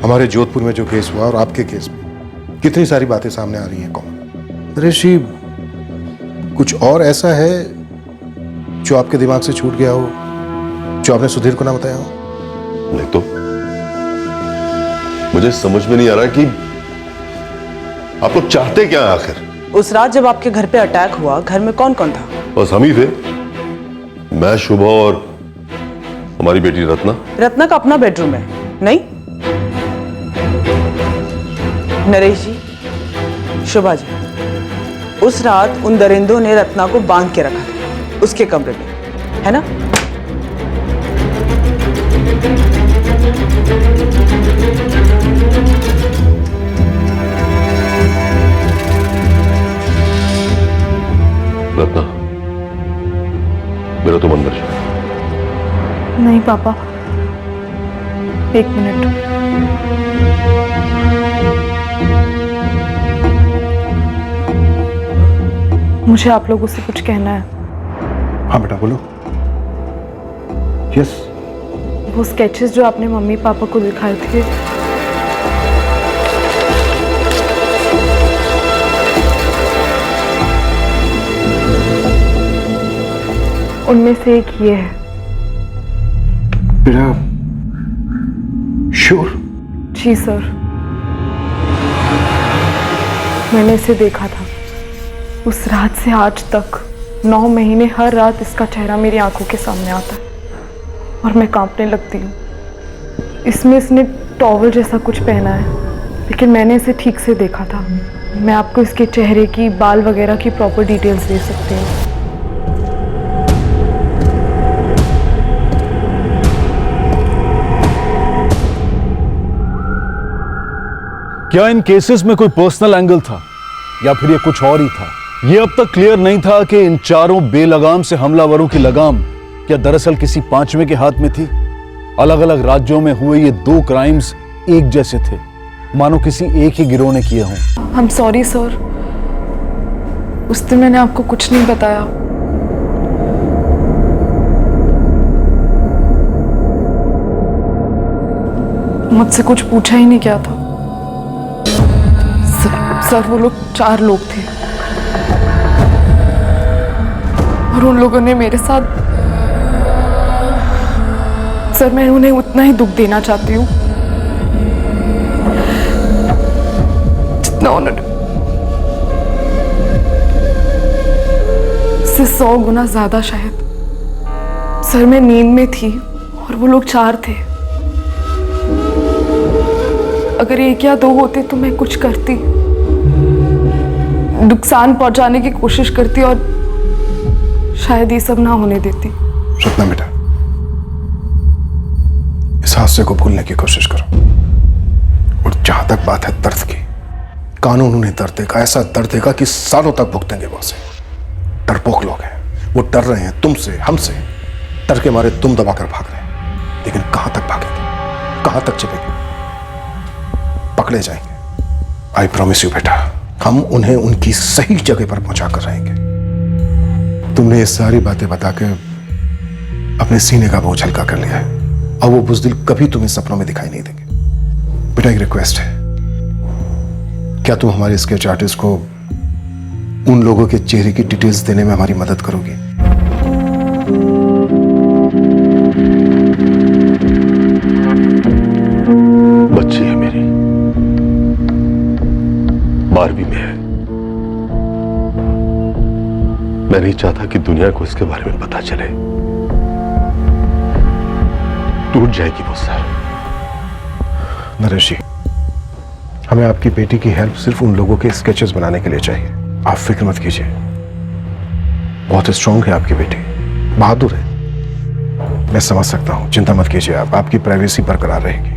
हमारे जोधपुर में जो केस हुआ और आपके केस में कितनी सारी बातें सामने आ रही हैं कॉमन। नरेश जी, कुछ और ऐसा है जो आपके दिमाग से छूट गया हो, जो आपने सुधीर को ना बताया हो? नहीं तो मुझे समझ में नहीं आ रहा कि आप लोग चाहते क्या आखिर। उस रात जब आपके घर पे अटैक हुआ, घर में कौन कौन था? बस हम ही थे, मैं, शुभा और हमारी बेटी रत्ना। रत्ना का अपना बेडरूम है, नहीं? नरेश जी, शुभा जी, उस रात उन दरिंदों ने रत्ना को बांध के रखा था उसके कमरे में, है ना? रत्ना, मेरा तुम अंदर जाओ। नहीं पापा, एक मिनट। मुझे आप लोगों से कुछ कहना है। हाँ बेटा बोलो। यस। वो स्केचेस जो आपने मम्मी पापा को दिखाए थे, उनमें से एक ये है। बेटा श्योर? जी सर, मैंने इसे देखा था। उस रात से आज तक 9 महीने हर रात इसका चेहरा मेरी आंखों के सामने आता है और मैं कांपने लगती हूँ। इसमें इसने टॉवल जैसा कुछ पहना है, लेकिन मैंने इसे ठीक से देखा था। मैं आपको इसके चेहरे की, बाल वगैरह की प्रॉपर डिटेल्स दे सकती हूँ। क्या इन केसेस में कोई पर्सनल एंगल था या फिर ये कुछ और ही था? ये अब तक क्लियर नहीं था कि इन चारों बेलगाम से हमलावरों की लगाम क्या दरअसल किसी पांचवें के हाथ में थी। अलग अलग राज्यों में हुए ये 2 क्राइम्स एक जैसे थे, मानो किसी एक ही गिरोह ने किए हों। I'm sorry सर, उस दिन मैंने आपको कुछ नहीं बताया। मुझसे कुछ पूछा ही नहीं क्या था। सर वो लोग 4 लोग थे और उन लोगों ने मेरे साथ, सर मैं उन्हें उतना ही दुख देना चाहती हूँ जितना उन्होंने, इससे 100 गुना ज्यादा शायद। सर मैं नींद में थी और वो लोग 4 थे। अगर 1 या 2 होते तो मैं कुछ करती, नुकसान पहुंचाने की कोशिश करती और शायद ये सब ना होने देती। रत्ना बेटा, इस हादसे को भूलने की कोशिश करो। और जहां तक बात है दर्द की, कानून उन्हें दर्द देगा, ऐसा दर्द देगा कि सालों तक भुगतेंगे वो से। डरपोक लोग हैं, वो डर रहे हैं तुमसे, हमसे। डर के मारे तुम दबाकर भाग रहे हैं, लेकिन कहां तक भागेंगे, कहां तक छिपेंगे? पकड़े जाएंगे। आई प्रॉमिस यू बेटा, हम उन्हें उनकी सही जगह पर पहुंचा कर रहेंगे। तुमने ये सारी बातें बताकर अपने सीने का बोझ हल्का कर लिया है। अब वो बुज़दिल कभी तुम्हें सपनों में दिखाई नहीं देंगे। बेटा एक रिक्वेस्ट है, क्या तुम हमारे स्केच आर्टिस्ट को उन लोगों के चेहरे की डिटेल्स देने में हमारी मदद करोगे? बच्ची है मेरी, 12वीं में है। मैं नहीं चाहता कि दुनिया को इसके बारे में पता चले। टूट जाएगी वो सर। नरेश जी, हमें आपकी बेटी की हेल्प सिर्फ उन लोगों के स्केचेस बनाने के लिए चाहिए। आप फिक्र मत कीजिए, बहुत स्ट्रांग है आपकी बेटी, बहादुर है। मैं समझ सकता हूं, चिंता मत कीजिए आप, आपकी प्राइवेसी बरकरार रहेगी।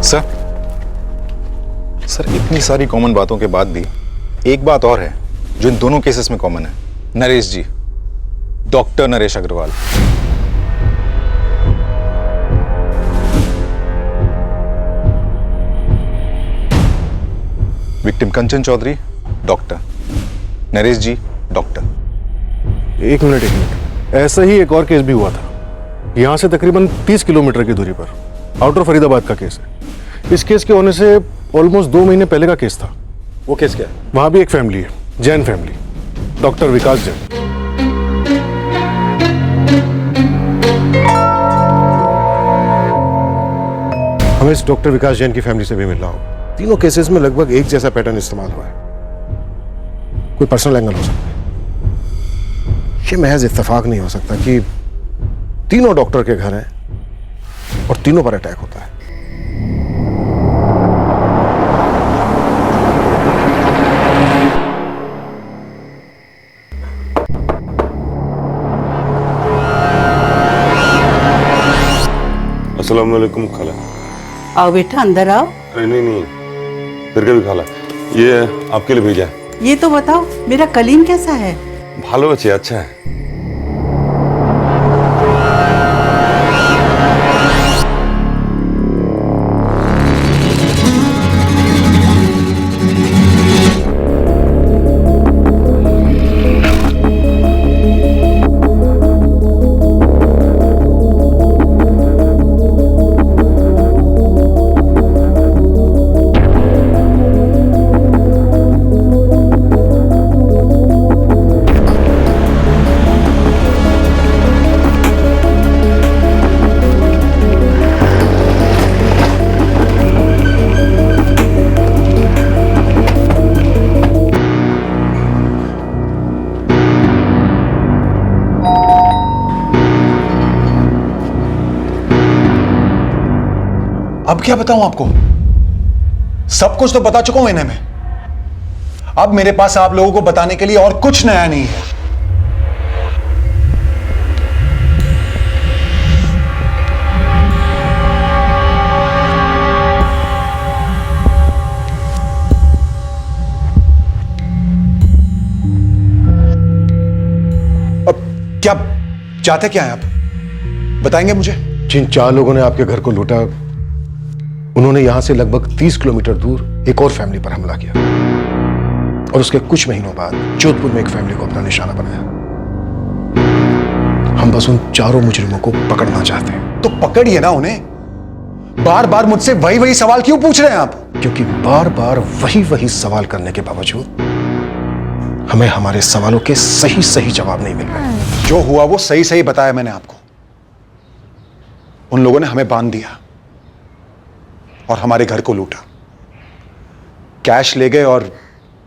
सर इतनी सारी कॉमन बातों के बाद भी एक बात और है जो इन दोनों केसेस में कॉमन है। नरेश जी, डॉक्टर नरेश अग्रवाल। विक्टिम कंचन चौधरी, डॉक्टर। नरेश जी, डॉक्टर। एक मिनट, ऐसा ही एक और केस भी हुआ था, यहां से तकरीबन 30 किलोमीटर की दूरी पर, आउटर फरीदाबाद का केस है। इस केस के होने से ऑलमोस्ट 2 महीने पहले का केस था। वो केस क्या है? वहां भी एक फैमिली है, जैन फैमिली, डॉक्टर विकास जैन। हमें इस डॉक्टर विकास जैन की फैमिली से भी मिलना होगा। तीनों केसेस में लगभग एक जैसा पैटर्न इस्तेमाल हुआ है। कोई पर्सनल एंगल हो सकता है। ये महज इत्तेफाक नहीं हो सकता कि तीनों डॉक्टर के घर हैं और तीनों पर अटैक होता है। अस्सलाम वालेकुम खाला। आओ बेटा, अंदर आओ। नहीं नहीं, फिर कभी खाला, ये आपके लिए भेजा है। ये तो बताओ, मेरा कलीम कैसा है? ভালো আছি। আচ্ছা अब क्या बताऊं आपको? सब कुछ तो बता चुका हूं इन्हें मैं। अब मेरे पास आप लोगों को बताने के लिए और कुछ नया नहीं है। अब क्या चाहते क्या हैं आप? बताएंगे मुझे? जिन 4 लोगों ने आपके घर को लूटा, उन्होंने यहां से लगभग 30 किलोमीटर दूर एक और फैमिली पर हमला किया और उसके कुछ महीनों बाद जोधपुर में एक फैमिली को अपना निशाना बनाया। हम बस उन 4 मुजरिमों को पकड़ना चाहते हैं। तो पकड़िए ना उन्हें। बार बार मुझसे वही वही सवाल क्यों पूछ रहे हैं आप? क्योंकि बार बार वही वही सवाल करने के बावजूद हमें हमारे सवालों के सही सही जवाब नहीं मिल रहे। जो हुआ वो सही सही बताया मैंने आपको। उन लोगों ने हमें बांध दिया और हमारे घर को लूटा, कैश ले गए और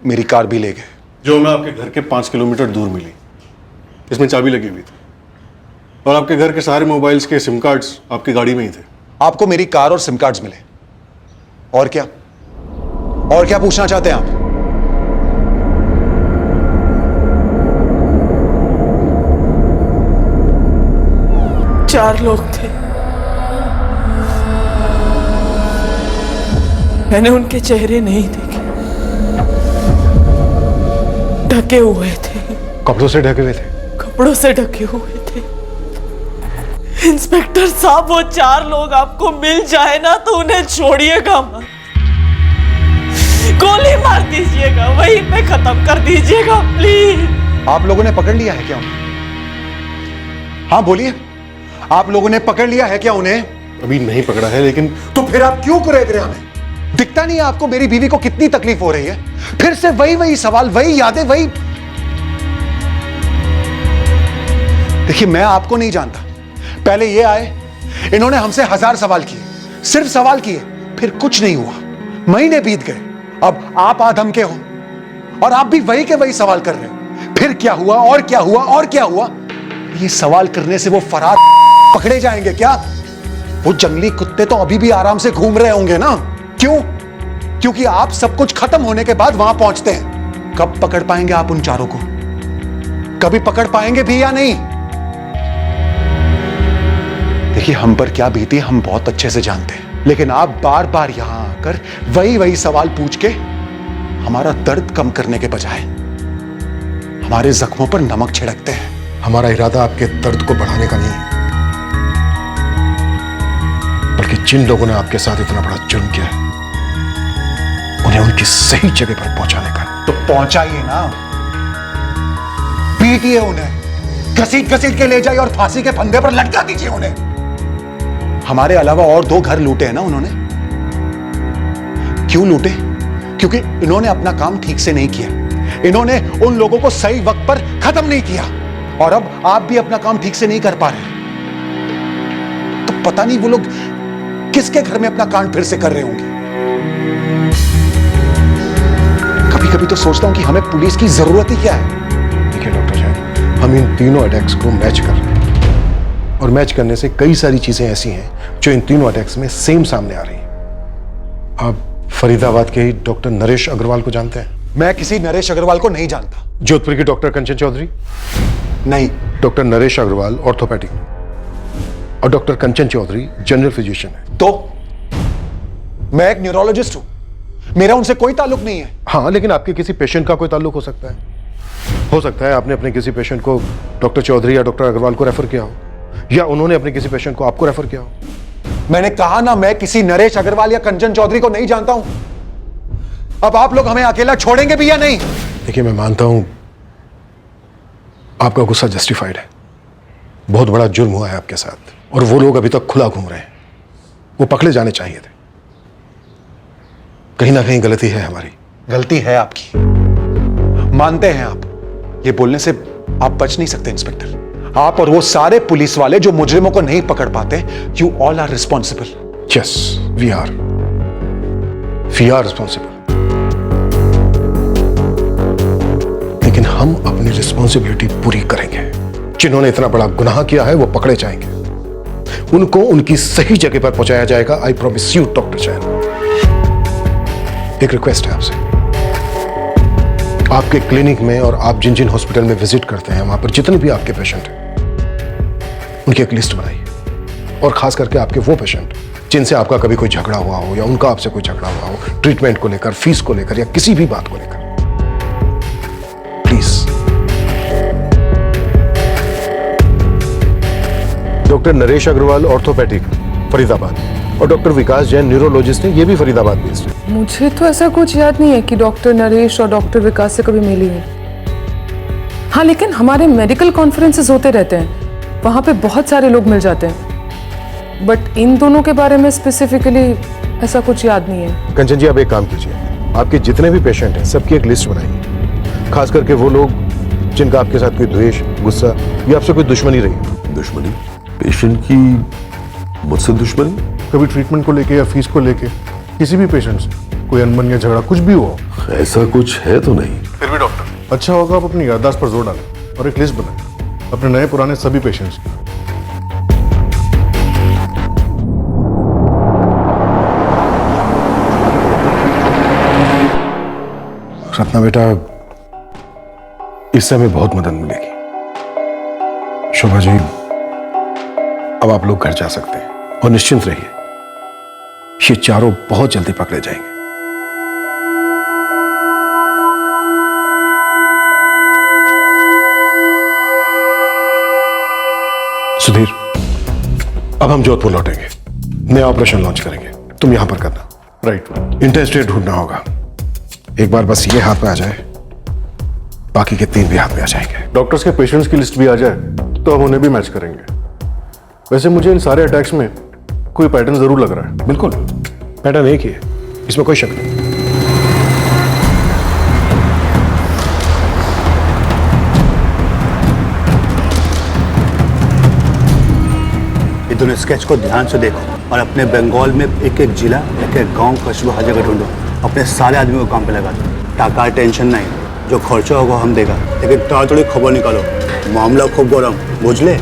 मेरी कार भी ले गए। जो हमें आपके घर के 5 किलोमीटर दूर मिली, इसमें चाबी लगी हुई थी और आपके घर के सारे मोबाइल्स के सिम कार्ड्स आपकी गाड़ी में ही थे। आपको मेरी कार और सिम कार्ड्स मिले, और क्या? और क्या पूछना चाहते हैं आप? चार लोग थे, मैंने उनके चेहरे नहीं देखे, ढके हुए थे। कपड़ों से ढके हुए थे? कपड़ों से ढके हुए थे। इंस्पेक्टर साहब, वो 4 लोग आपको मिल जाए ना तो उन्हें छोड़िएगा मत, गोली मार दीजिएगा, वहीं पे खत्म कर दीजिएगा प्लीज। आप लोगों ने पकड़ लिया है क्या उन्हें? हाँ बोलिए, आप लोगों ने पकड़ लिया है क्या उन्हें? अभी नहीं पकड़ा है, लेकिन तो फिर आप क्यों कुरेद रहे हमें? दिखता नहीं है आपको मेरी बीवी को कितनी तकलीफ हो रही है? फिर से वही वही सवाल, वही यादें, वही। देखिए, मैं आपको नहीं जानता। पहले ये आए, इन्होंने हमसे 1000 सवाल किए, सिर्फ सवाल किए, फिर कुछ नहीं हुआ। महीने बीत गए, अब आप आधम के हो और आप भी वही के वही सवाल कर रहे हो। फिर क्या हुआ और क्या हुआ और क्या हुआ? ये सवाल करने से वो फरार पकड़े जाएंगे क्या? वो जंगली कुत्ते तो अभी भी आराम से घूम रहे होंगे ना? क्यों? क्योंकि आप सब कुछ खत्म होने के बाद वहां पहुंचते हैं। कब पकड़ पाएंगे आप उन 4 को? कभी पकड़ पाएंगे भी या नहीं? देखिए, हम पर क्या बीती हम बहुत अच्छे से जानते हैं, लेकिन आप बार बार यहां आकर वही वही सवाल पूछ के हमारा दर्द कम करने के बजाय हमारे जख्मों पर नमक छिड़कते हैं। हमारा इरादा आपके दर्द को बढ़ाने का नहीं है, बल्कि जिन लोगों ने आपके साथ इतना बड़ा जुर्म किया है उन्हें उनकी सही जगह पर पहुंचाने का। तो पहुंचाइए ना, पीटिए उन्हें, घसीट घसीट के ले जाइए और फांसी के फंदे पर लटका दीजिए उन्हें। हमारे अलावा और 2 घर लूटे हैं ना उन्होंने। क्यों लूटे? क्योंकि इन्होंने अपना काम ठीक से नहीं किया, इन्होंने उन लोगों को सही वक्त पर खत्म नहीं किया, और अब आप भी अपना काम ठीक से नहीं कर पा रहे। तो पता नहीं वो लोग किसके घर में अपना कांड फिर से कर रहे होंगे। कभी कभी तो सोचता हूं कि हमें पुलिस की जरूरत ही क्या है। देखिए डॉक्टर साहब, हम इन तीनों अटैक्स को मैच कर रहे हैं और मैच करने से कई सारी चीजें ऐसी हैं जो इन तीनों अटैक्स में सेम सामने आ रही हैं। आप फरीदाबाद के ही डॉक्टर नरेश अग्रवाल को जानते हैं? मैं किसी नरेश अग्रवाल को नहीं जानता। जोधपुर की डॉक्टर कंचन चौधरी? नहीं। डॉक्टर नरेश अग्रवाल ऑर्थोपेडिक और डॉक्टर कंचन चौधरी जनरल फिजिशियन है। तो मैं एक न्यूरोलॉजिस्ट हूं, मेरा उनसे कोई ताल्लुक नहीं है। हाँ, लेकिन आपके किसी पेशेंट का कोई ताल्लुक हो सकता है। हो सकता है आपने अपने किसी पेशेंट को डॉक्टर चौधरी या डॉक्टर अग्रवाल को रेफर किया हो, या उन्होंने अपने किसी पेशेंट को आपको रेफर किया हो। मैंने कहा ना, मैं किसी नरेश अग्रवाल या कंचन चौधरी को नहीं जानता हूं। अब आप लोग हमें अकेला छोड़ेंगे भी या नहीं? देखिए, मैं मानता हूं आपका गुस्सा जस्टिफाइड है। बहुत बड़ा जुर्म हुआ है आपके साथ, और वो लोग अभी तक खुला घूम रहे हैं। वो पकड़े जाने चाहिए थे। कहीं ना कहीं गलती है हमारी। गलती है आपकी, मानते हैं आप। ये बोलने से आप बच नहीं सकते इंस्पेक्टर। आप और वो सारे पुलिस वाले जो मुजरिमों को नहीं पकड़ पाते, you all are responsible. Yes, we are responsible. लेकिन हम अपनी रिस्पॉन्सिबिलिटी पूरी करेंगे। जिन्होंने इतना बड़ा गुनाह किया है वो पकड़े जाएंगे, उनको उनकी सही जगह पर पहुंचाया जाएगा। I promise you doctor Jain. एक रिक्वेस्ट है आपसे, आपके क्लिनिक में और आप जिन जिन हॉस्पिटल में विजिट करते हैं वहां पर जितने भी आपके पेशेंट हैं उनकी एक लिस्ट बनाइए, और खास करके आपके वो पेशेंट जिनसे आपका कभी कोई झगड़ा हुआ हो या उनका आपसे कोई झगड़ा हुआ हो, ट्रीटमेंट को लेकर, फीस को लेकर या किसी भी बात को लेकर। Please. Doctor Naresh Agarwal orthopedic Faridabad, और डॉक्टर विकास जैन न्यूरोलॉजिस्ट हैं, ये भी फरीदाबाद बेस्ड है। मुझे तो ऐसा कुछ याद नहीं है कि डॉक्टर नरेश और डॉक्टर विकास से कभी मिली हूँ। हाँ, लेकिन हमारे मेडिकल कॉन्फ्रेंसेस होते रहते हैं, वहाँ पे बहुत सारे लोग मिल जाते हैं, बट इन दोनों के बारे में स्पेसिफिकली ऐसा कुछ याद नहीं है। कंचन जी, आप एक काम कीजिए, आपके जितने भी पेशेंट हैं सबकी एक लिस्ट बनाइए, खास करके वो लोग जिनका आपके साथ कोई द्वेष, गुस्सा या आपसे कोई दुश्मनी रही। दुश्मनी? पेशेंट की मुझसे दुश्मनी? कभी ट्रीटमेंट को लेके या फीस को लेके, किसी भी पेशेंट से कोई अनबन या झगड़ा कुछ भी हो? ऐसा कुछ है तो नहीं। फिर भी डॉक्टर, अच्छा होगा आप अपनी याददाश्त पर जोर डालें और एक लिस्ट बनाएं अपने नए पुराने सभी पेशेंट्स की। रत्ना बेटा, इससे हमें बहुत मदद मिलेगी। शोभा जी, अब आप लोग घर जा सकते हैं, और निश्चिंत रहिए, ये चारों बहुत जल्दी पकड़े जाएंगे। सुधीर, अब हम जोधपुर लौटेंगे, नया ऑपरेशन लॉन्च करेंगे। तुम यहां पर करना। राइट। इंटरस्टेट ढूंढना होगा। एक बार बस ये हाथ में आ जाए, बाकी के 3 भी हाथ में आ जाएंगे। डॉक्टर्स के पेशेंट्स की लिस्ट भी आ जाए तो हम उन्हें भी मैच करेंगे। वैसे मुझे इन सारे अटैक्स में कोई पैटर्न जरूर लग रहा है। बिल्कुल, पैटर्न एक ही है, इसमें कोई शक नहीं। ये दोनों स्केच को ध्यान से देखो, और अपने बंगाल में एक एक जिला, एक एक गांव, कस्बा, हर जगह ढूंढो। अपने सारे आदमी को काम पे लगा दो। टाका टेंशन नहीं, जो खर्चा होगा हम देगा, लेकिन ताड़ाताड़ी खबर निकालो। मामला खूब गरम, बुझ ले।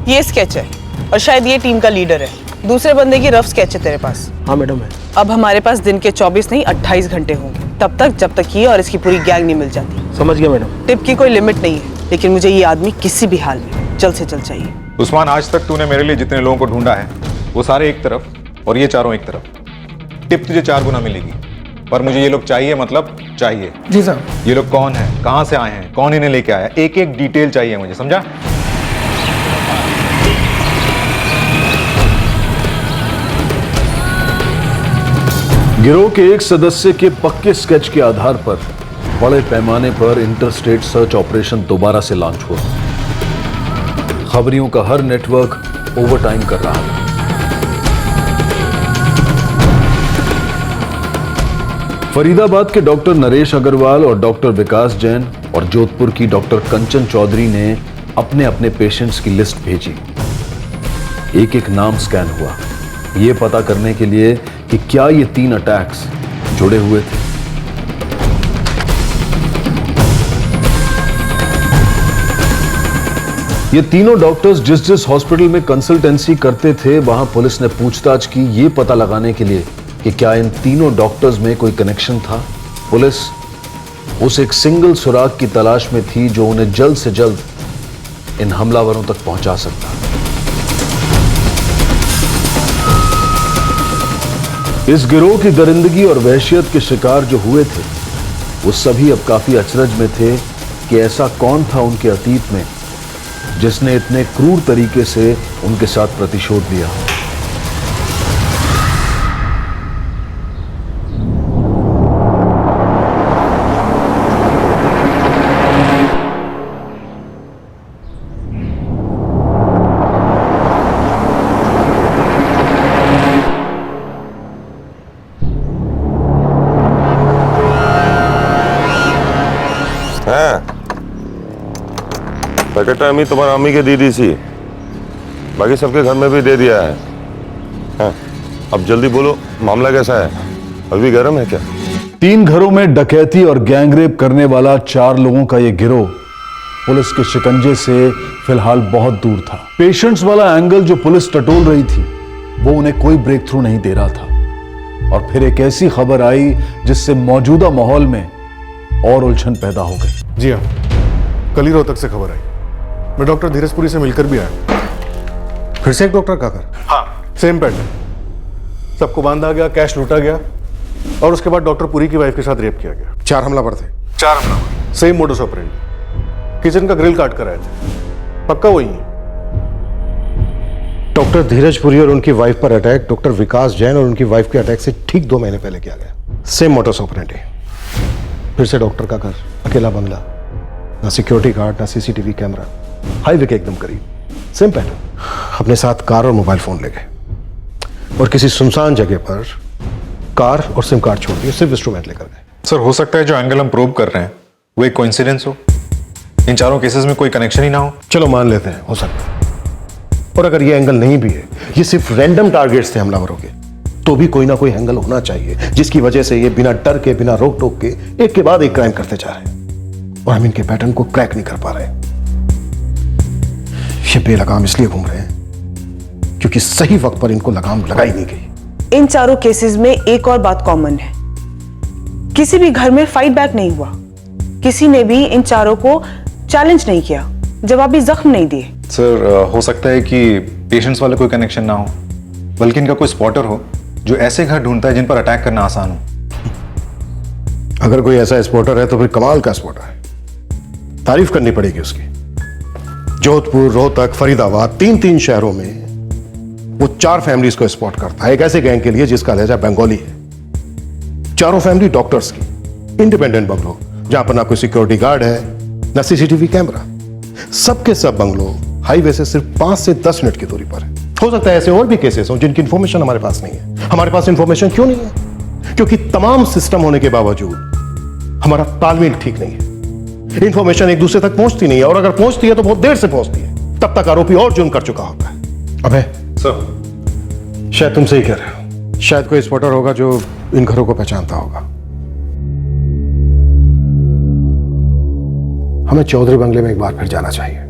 ये स्केच है, और शायद ये टीम का लीडर है। दूसरे बंदे की रफ स्केच है तेरे पास? हाँ मैडम है। अब हमारे पास दिन के 24 नहीं 28 घंटे होंगे, तब तक जब तक ये और इसकी पूरी गैंग नहीं मिल जाती। समझ गया मैडम। टिप की कोई लिमिट नहीं है, लेकिन मुझे ये आदमी किसी भी हाल में जल्द से जल्द चाहिए। उस्मान, आज तक तूने मेरे लिए जितने लोगों को ढूंढा है वो सारे एक तरफ और ये चारों एक तरफ। टिप तुझे 4 गुना मिलेगी, पर मुझे ये लोग चाहिए, मतलब चाहिए। जी साहब। ये लोग कौन है, कहां से आए हैं, कौन इन्हें लेके आया, एक एक डिटेल चाहिए मुझे, समझा? गिरोह के एक सदस्य के पक्के स्केच के आधार पर बड़े पैमाने पर इंटरस्टेट सर्च ऑपरेशन दोबारा से लॉन्च हुआ। खबरियों का हर नेटवर्क ओवरटाइम कर रहा था। फरीदाबाद के डॉक्टर नरेश अग्रवाल और डॉक्टर विकास जैन और जोधपुर की डॉक्टर कंचन चौधरी ने अपने अपने पेशेंट्स की लिस्ट भेजी। एक एक नाम स्कैन हुआ, यह पता करने के लिए कि क्या ये 3 अटैक्स जुड़े हुए थे। ये तीनों डॉक्टर्स जिस जिस हॉस्पिटल में कंसल्टेंसी करते थे, वहां पुलिस ने पूछताछ की, ये पता लगाने के लिए कि क्या इन तीनों डॉक्टर्स में कोई कनेक्शन था। पुलिस उस एक सिंगल सुराग की तलाश में थी जो उन्हें जल्द से जल्द इन हमलावरों तक पहुंचा सकता। इस गिरोह की दरिंदगी और वहशियत के शिकार जो हुए थे, वो सभी अब काफी अचरज में थे कि ऐसा कौन था उनके अतीत में जिसने इतने क्रूर तरीके से उनके साथ प्रतिशोध लिया। पैकेट अम्मी तुम्हारा अम्मी के दीदी सी, बाकी सबके घर में भी दे दिया है। हाँ, अब जल्दी बोलो मामला कैसा है, अभी गर्म है क्या? 3 घरों में डकैती और गैंगरेप करने वाला 4 लोगों का यह गिरोह पुलिस के शिकंजे से फिलहाल बहुत दूर था। पेशेंट्स वाला एंगल जो पुलिस टटोल रही थी वो उन्हें कोई ब्रेक थ्रू नहीं दे रहा था। और फिर एक ऐसी खबर आई जिससे मौजूदा माहौल में और उलझन पैदा हो गई। जी हाँ, कल ही रोहतक से खबर आई। मैं डॉक्टर धीरजपुरी से मिलकर भी आया। फिर से एक डॉक्टर का घर? हाँ, सेम पैटर्न। सबको बांधा गया, कैश लूटा गया और उसके बाद डॉक्टर पुरी की वाइफ के साथ रेप किया गया। 4 हमलावर थे? 4 हमलावर, सेम मोडस ऑपरेंडी। किचन का ग्रिल काट कर आए थे, पक्का वही है। डॉक्टर धीरजपुरी और उनकी वाइफ पर अटैक डॉक्टर विकास जैन और उनकी वाइफ के अटैक से ठीक 2 महीने पहले किया गया। Same modus operandi. फिर से डॉक्टर का घर, अकेला बंगला, ना सिक्योरिटी गार्ड ना सीसीटीवी कैमरा, हाईवे के एकदम करीब, सेम पैटर्न। अपने साथ कार और मोबाइल फोन ले गए और किसी सुनसान जगह पर कार और सिम कार्ड छोड़ दिए, सिर्फ इंस्ट्रूमेंट लेकर गए। सर, हो सकता है जो एंगल हम प्रूव कर रहे हैं वो एक कोइंसिडेंस हो, इन चारों केसेस में कोई कनेक्शन ही ना हो। चलो मान लेते हैं, हो सकता है। और अगर ये एंगल नहीं भी है, ये सिर्फ रैंडम टारगेट्स थे हमलावरों के, तो भी कोई ना कोई एंगल होना चाहिए जिसकी वजह से ये बिना डर के, बिना रोक टोक के एक के बाद एक क्राइम करते जा रहे हैं और हम इनके पैटर्न को क्रैक नहीं कर पा रहे। ये बेलगाम इसलिए घूम रहे हैं क्योंकि सही वक्त पर इनको लगाम लगाई नहीं गई। इन चारों केसेस में एक और बात कॉमन है, किसी भी घर में फाइट बैक नहीं हुआ, किसी ने भी इन चारों को चैलेंज नहीं किया, जवाबी जख्म नहीं दिए। सर, हो सकता है कि पेशेंट्स वाले कोई कनेक्शन ना हो, बल्कि इनका कोई स्पॉटर हो जो ऐसे घर ढूंढता है जिन पर अटैक करना आसान हो। अगर कोई ऐसा स्पॉटर है तो फिर कमाल का स्पॉटर है, तारीफ करनी पड़ेगी उसकी। जोधपुर, रोहतक, फरीदाबाद, 3 शहरों में वो 4 फैमिलीज को स्पॉट करता है, एक ऐसे गैंग के लिए जिसका लहजा बंगाली है। चारों फैमिली डॉक्टर्स की, इंडिपेंडेंट बंगलो जहां पर ना कोई सिक्योरिटी गार्ड है ना सीसीटीवी कैमरा। सबके सब बंगलो हाईवे से सिर्फ 5 से 10 मिनट की दूरी पर है। हो सकता है ऐसे और भी केसेस हों जिनकी इंफॉर्मेशन हमारे पास नहीं है। हमारे पास इंफॉर्मेशन क्यों नहीं है? क्योंकि तमाम सिस्टम होने के बावजूद हमारा तालमेल ठीक नहीं है। इंफॉर्मेशन एक दूसरे तक पहुंचती नहीं है और अगर पहुंचती है तो बहुत देर से पहुंचती है, तब तक आरोपी और जुर्म कर चुका होता है। अबे सर, शायद तुम सही कह रहे हो, शायद कोई स्पॉटर होगा जो इन घरों को पहचानता होगा। हमें चौधरी बंगले में एक बार फिर जाना चाहिए।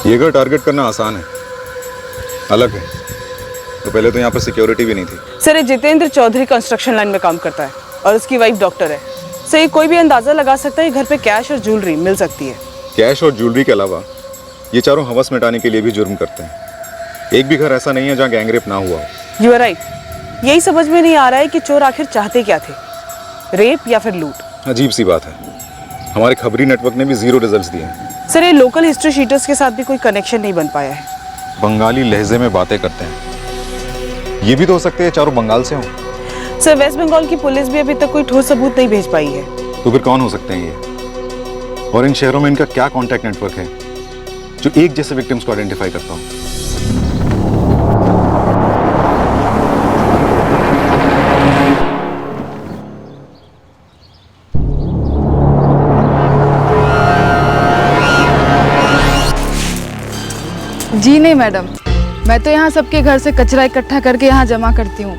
ये घर टारगेट करना आसान है, अलग है। तो पहले तो यहाँ पर सिक्योरिटी भी नहीं थी। सर, ये जितेंद्र चौधरी कंस्ट्रक्शन लाइन में काम करता है और उसकी वाइफ डॉक्टर है। सर, कोई भी अंदाजा लगा सकता है घर पे कैश और ज्वेलरी मिल सकती है। कैश और ज्वेलरी के अलावा ये चारों हवस मिटाने के लिए भी जुर्म करते हैं। एक भी घर ऐसा नहीं है जहाँ गैंगरेप ना हुआ हो। You are right. यही समझ में नहीं आ रहा है कि चोर आखिर चाहते क्या थे, रेप या फिर लूट। अजीब सी बात है, हमारे खबरी नेटवर्क ने भी 0 रिजल्ट्स दिए हैं। सर, ये लोकल हिस्ट्री शीटर्स के साथ भी कोई कनेक्शन नहीं बन पाया है। बंगाली लहजे में बातें करते हैं, ये भी तो हो सकते हैं चारों बंगाल से हों। सर, वेस्ट बंगाल की पुलिस भी अभी तक कोई ठोस सबूत नहीं भेज पाई है। तो फिर कौन हो सकते हैं ये? और इन शहरों में इनका क्या कॉन्टैक्ट नेटवर्क है जो एक जैसे विक्टिम्स को आइडेंटिफाई करता हो? जी नहीं मैडम, मैं तो यहाँ सबके घर से कचरा इकट्ठा करके यहाँ जमा करती हूँ।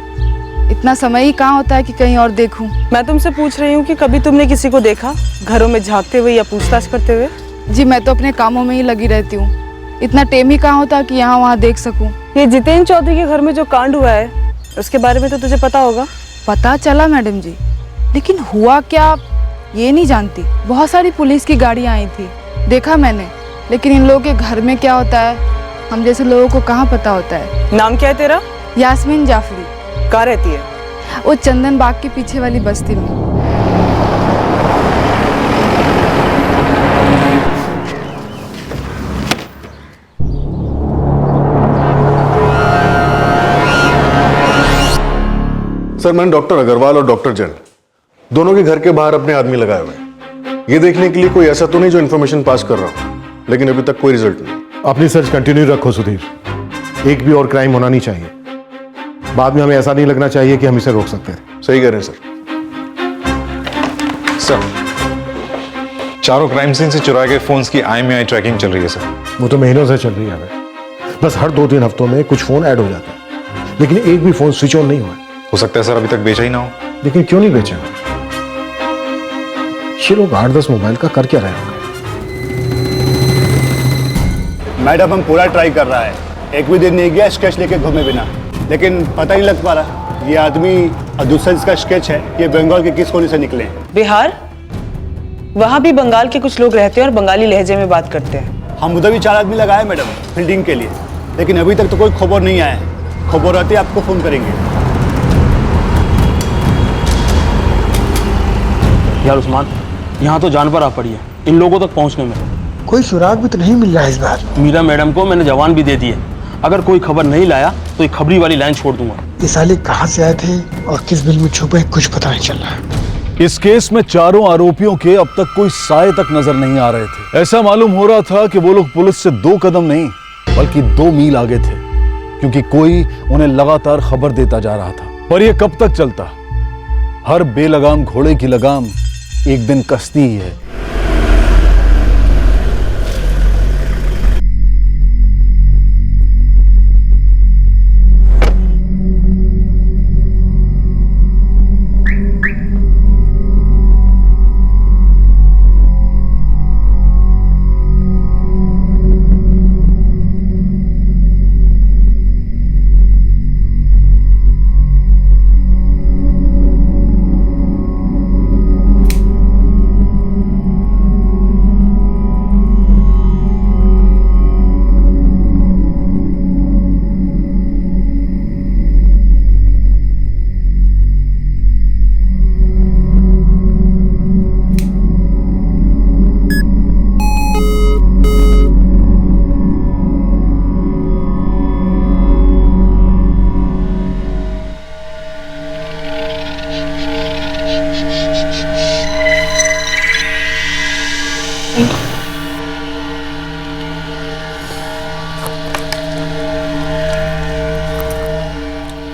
इतना समय ही कहाँ होता है कि कहीं और देखूं। मैं तुमसे पूछ रही हूँ कि कभी तुमने किसी को देखा घरों में झांकते हुए या पूछताछ करते हुए? जी, मैं तो अपने कामों में ही लगी रहती हूँ, इतना टेम ही कहाँ होता कि यहाँ वहाँ देख सकूँ। ये जितेंद्र चौधरी के घर में जो कांड हुआ है उसके बारे में तो तुझे पता होगा? पता चला मैडम जी, लेकिन हुआ क्या ये नहीं जानती। बहुत सारी पुलिस की गाड़ियाँ आई थी, देखा मैंने, लेकिन इन लोगों के घर में क्या होता है हम जैसे लोगों को कहाँ पता होता है। नाम क्या है तेरा? यास्मीन जाफरी। कहाँ रहती है? वो चंदन बाग के पीछे वाली बस्ती में। सर, मैंने डॉक्टर अग्रवाल और डॉक्टर जैन दोनों के घर के बाहर अपने आदमी लगाए हुए हैं, ये देखने के लिए कोई ऐसा तो नहीं जो इन्फॉर्मेशन पास कर रहा हूं, लेकिन अभी तक कोई रिजल्ट नहीं। अपनी सर्च कंटिन्यू रखो सुधीर, एक भी और क्राइम होना नहीं चाहिए। बाद में हमें ऐसा नहीं लगना चाहिए कि हम इसे रोक सकते थे। सही कह रहे हैं सर, चारों क्राइम सीन से चुराए गए फोन्स की आई ट्रैकिंग चल रही है सर। वो तो महीनों से चल रही है हमें, बस हर 2-3 हफ्तों में कुछ फोन ऐड हो जाते हैं, लेकिन एक भी फोन स्विच ऑन नहीं हुआ। हो सकता है सर अभी तक बेचा ही ना हो। लेकिन क्यों नहीं बेचा? ये लोग 8-10 मोबाइल का कर क्या रहे होंगे? मैडम, हम पूरा ट्राई कर रहा है, एक भी दिन नहीं गया स्केच लेके घूमे बिना, लेकिन पता ही नहीं लग पा रहा ये आदमी और दूसरा जिसका स्केच है ये बंगाल के किस कोने से निकले हैं। बिहार? वहाँ भी बंगाल के कुछ लोग रहते हैं और बंगाली लहजे में बात करते हैं। हम उधर भी 4 आदमी लगाए मैडम फील्डिंग के लिए, लेकिन अभी तक तो कोई खबर नहीं आया है। खबर आती है आपको फोन करेंगे। यार उस्मान, यहाँ तो जान पर आ पड़ी है इन लोगों तक पहुँचने में। कोई सुराग भी तो नहीं मिल रहा है इस बार। मीरा मैडम को मैंने जवान भी दे दी है, अगर कोई खबर नहीं लाया तो एक खबरी वाली लाइन छोड़ दूंगा। ये साले कहाँ से आए थे और किस बिल में छुपे कुछ पता नहीं चल रहा है। इस केस में चारों आरोपियों के अब तक कोई साए तक नजर नहीं आ रहे थे। ऐसा मालूम हो रहा था कि वो लोग पुलिस से 2 कदम नहीं बल्कि 2 मील आगे थे, क्योंकि कोई उन्हें लगातार खबर देता जा रहा था। पर यह कब तक चलता? हर बेलगाम घोड़े की लगाम एक दिन कसती ही है।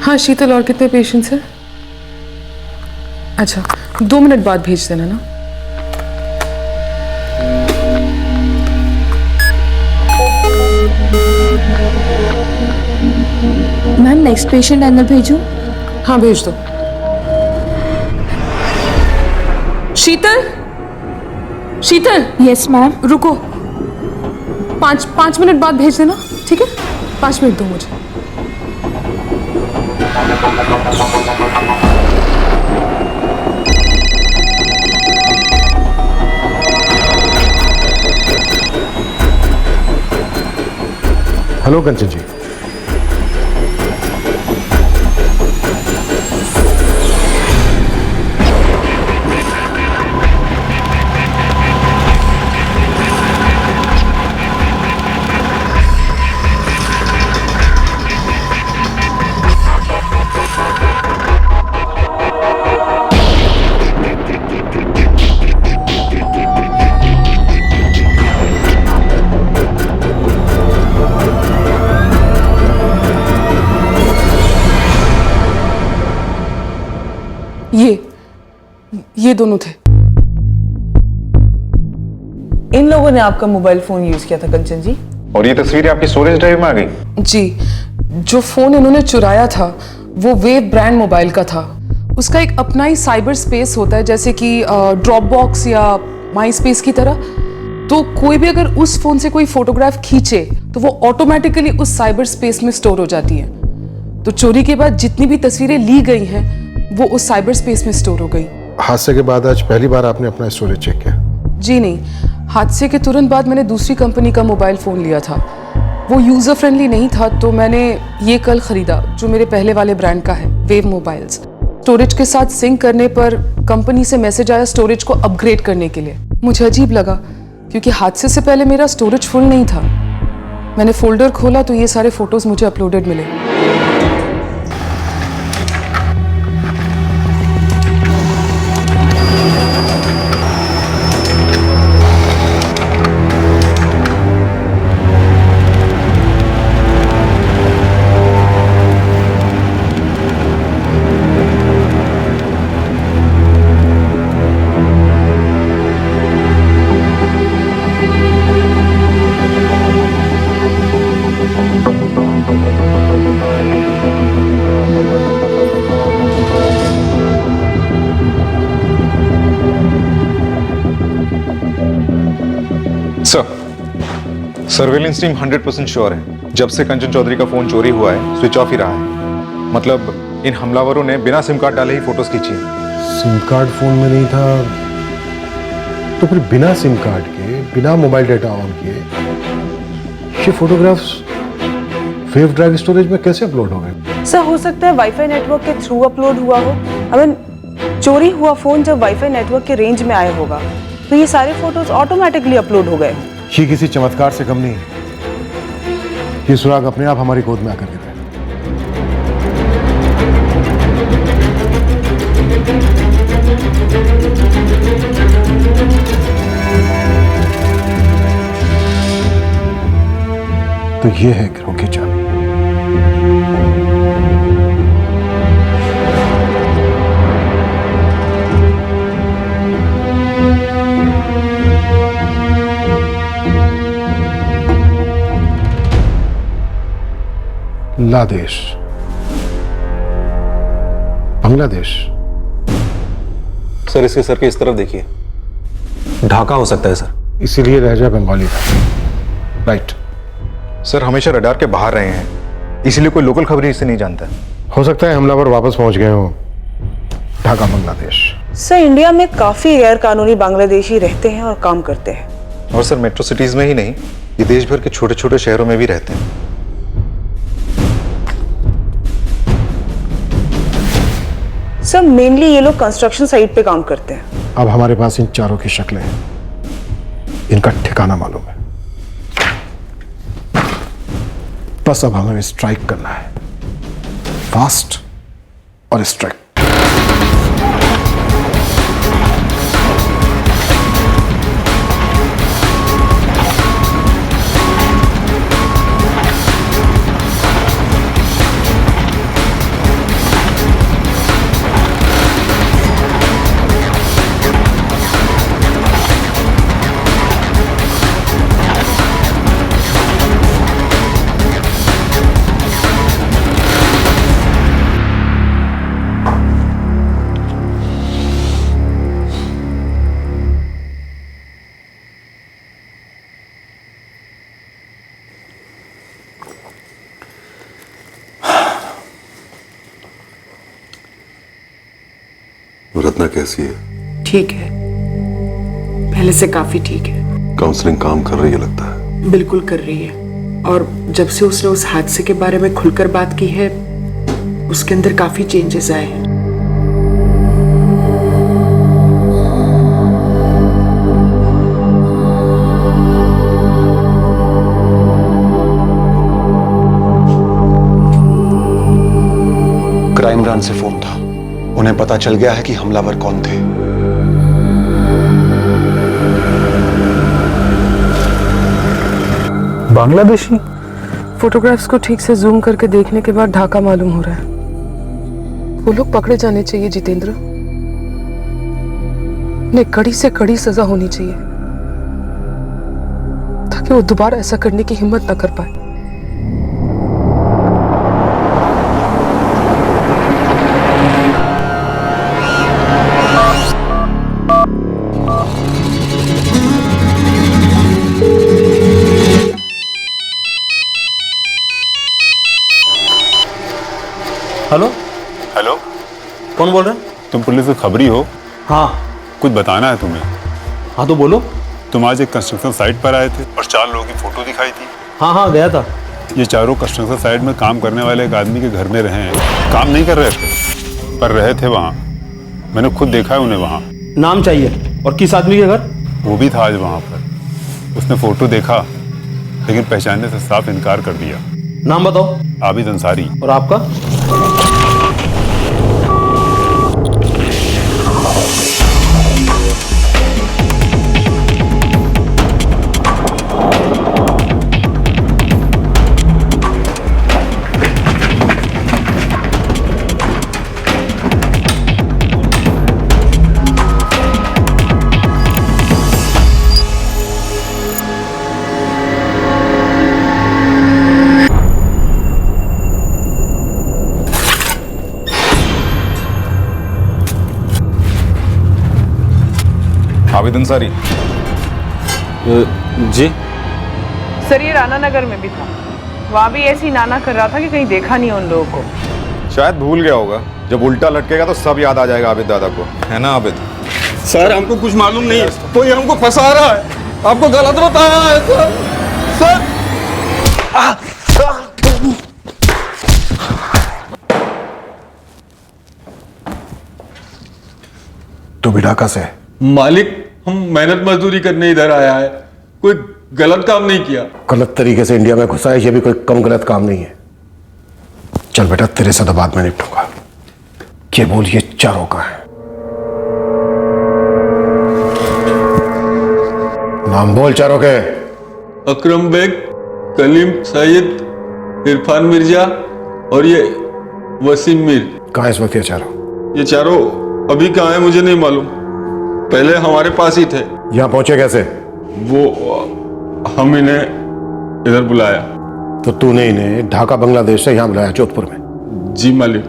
हाँ शीतल, और कितने पेशेंट्स हैं? अच्छा 2 मिनट बाद भेज देना ना। मैम नेक्स्ट पेशेंट अंदर भेजूं? हाँ भेज दो। शीतल, शीतल। Yes ma'am. रुको, 5 मिनट बाद भेज देना, ठीक है? 5 मिनट दो मुझे। हेलो कंचन जी। ये दोनों थे। इन लोगों ने आपका मोबाइल फोन यूज किया था कंचन जी? और ये तस्वीरें आपकी स्टोरेज ड्राइव में आ गई? जी, जो फोन इन्होंने चुराया था वो वेव ब्रांड मोबाइल का था। उसका एक अपना ही साइबर स्पेस होता है, जैसे कि ड्रॉप बॉक्स या माई स्पेस की तरह। तो कोई भी अगर उस फोन से कोई फोटोग्राफ खींचे तो वो ऑटोमेटिकली उस साइबर स्पेस में स्टोर हो जाती है। तो चोरी के बाद जितनी भी तस्वीरें ली गई हैं वो उस साइबर स्पेस में स्टोर हो गई। हादसे के बाद आज पहली बार आपने अपना स्टोरेज चेक किया? जी नहीं, हादसे के तुरंत बाद मैंने दूसरी कंपनी का मोबाइल फ़ोन लिया था। वो यूज़र फ्रेंडली नहीं था, तो मैंने ये कल ख़रीदा जो मेरे पहले वाले ब्रांड का है, वेव मोबाइल्स। स्टोरेज के साथ सिंक करने पर कंपनी से मैसेज आया स्टोरेज को अपग्रेड करने के लिए। मुझे अजीब लगा क्योंकि हादसे से पहले मेरा स्टोरेज फुल नहीं था। मैंने फोल्डर खोला तो ये सारे फोटोज़ मुझे अपलोडेड मिले। सर, सर्वेलेंस टीम 100% श्योर है, जब से कंचन चौधरी का फोन चोरी हुआ है स्विच ऑफ ही रहा है। मतलब इन हमलावरों ने बिना सिम कार्ड डाले ही फोटोज खींची हैं। सिम कार्ड फोन में नहीं था तो फिर बिना सिम कार्ड के, बिना मोबाइल डेटा ऑन किए ये फोटोग्राफ्स वेव ड्राइव स्टोरेज में कैसे अपलोड हो गए? सर, हो सकता है वाईफाई नेटवर्क के थ्रू अपलोड हुआ हो। चोरी हुआ फोन जब वाईफाई नेटवर्क के रेंज में आया होगा तो ये सारे फोटोज ऑटोमेटिकली अपलोड हो गए। ये किसी चमत्कार से कम नहीं है। ये सुराग अपने आप हमारी गोद में आकर गिरा है। तो ये है गिरोह की चाबी। लादेश, बांग्लादेश। सर, इसके सर के इस तरफ देखिए, ढाका हो सकता है सर। इसीलिए लहजा बंगाली था। राइट। सर, हमेशा रडार के बाहर रहे हैं, इसीलिए कोई लोकल खबरें इसे नहीं जानता। हो सकता है हमलावर वापस पहुंच गए हो ढाका, बांग्लादेश। सर, इंडिया में काफी गैर कानूनी बांग्लादेशी रहते हैं और काम करते हैं। और सर, मेट्रो सिटीज में ही नहीं, ये देश भर के छोटे छोटे शहरों में भी रहते हैं। सर, मेनली ये लोग कंस्ट्रक्शन साइट पे काम करते हैं। अब हमारे पास इन चारों की शक्लें हैं, इनका ठिकाना मालूम है। बस अब हमें स्ट्राइक करना है, फास्ट और स्ट्राइक। रत्ना कैसी है? ठीक है, पहले से काफी ठीक है। काउंसलिंग काम कर रही है लगता है। बिल्कुल कर रही है, और जब से उसने उस हादसे के बारे में खुलकर बात की है उसके अंदर काफी चेंजेस आए हैं। क्राइम ब्रांच से फोन था, उन्हें पता चल गया है कि हमलावर कौन थे। बांग्लादेशी? फोटोग्राफ्स को ठीक से जूम करके देखने के बाद ढाका मालूम हो रहा है। वो लोग पकड़े जाने चाहिए जितेंद्र, उन्हें कड़ी से कड़ी सजा होनी चाहिए ताकि वो दोबारा ऐसा करने की हिम्मत न कर पाए। हेलो हेलो, कौन बोल रहे हैं? तुम पुलिस से खबरी हो? हाँ। कुछ बताना है तुम्हें। हाँ तो बोलो। तुम आज एक कंस्ट्रक्शन साइट पर आए थे और 4 लोगों की फोटो दिखाई थी। हाँ गया था। ये चारों कंस्ट्रक्शन साइट में काम करने वाले एक आदमी के घर में रहे हैं। काम नहीं कर रहे थे पर रहे थे वहाँ। मैंने खुद देखा है उन्हें वहाँ। नाम चाहिए। और किस आदमी के घर? वो भी था आज वहाँ पर। उसने फोटो देखा लेकिन पहचानने से साफ इनकार कर दिया। नाम बताओ। आबिद अंसारी। और आपका? आबिद अंसारी। जी सर ये राना नगर में भी था। वहाँ भी ऐसी नाना कर रहा था कि कहीं देखा नहीं उन लोगों को। शायद भूल गया होगा। जब उल्टा लटकेगा तो सब याद आ जाएगा आबिद दादा को, है ना आबिद? सर हमको कुछ मालूम नहीं है, कोई हमको फंसा रहा है, आपको गलत बताया है सर। तू भी ढाका से? मालिक हम मेहनत मजदूरी करने इधर आया है, कोई गलत काम नहीं किया। गलत तरीके से इंडिया में घुसा है, ये भी कोई कम गलत काम नहीं है। चल बेटा तेरे से तो बाद में निपटूंगा। ये बोल ये चारों का है? नाम बोल चारों के। अकरम बेग, कलीम सैयद, इरफान मिर्जा और ये वसीम मीर। कहाँ इस वक्त ये चारों? ये चारों अभी कहाँ है मुझे नहीं मालूम, पहले हमारे पास ही थे। यहाँ पहुंचे कैसे? वो हम इन्हें इधर बुलाया। तो तूने इन्हें ढाका बांग्लादेश से यहाँ बुलाया जोधपुर में? जी मालिक।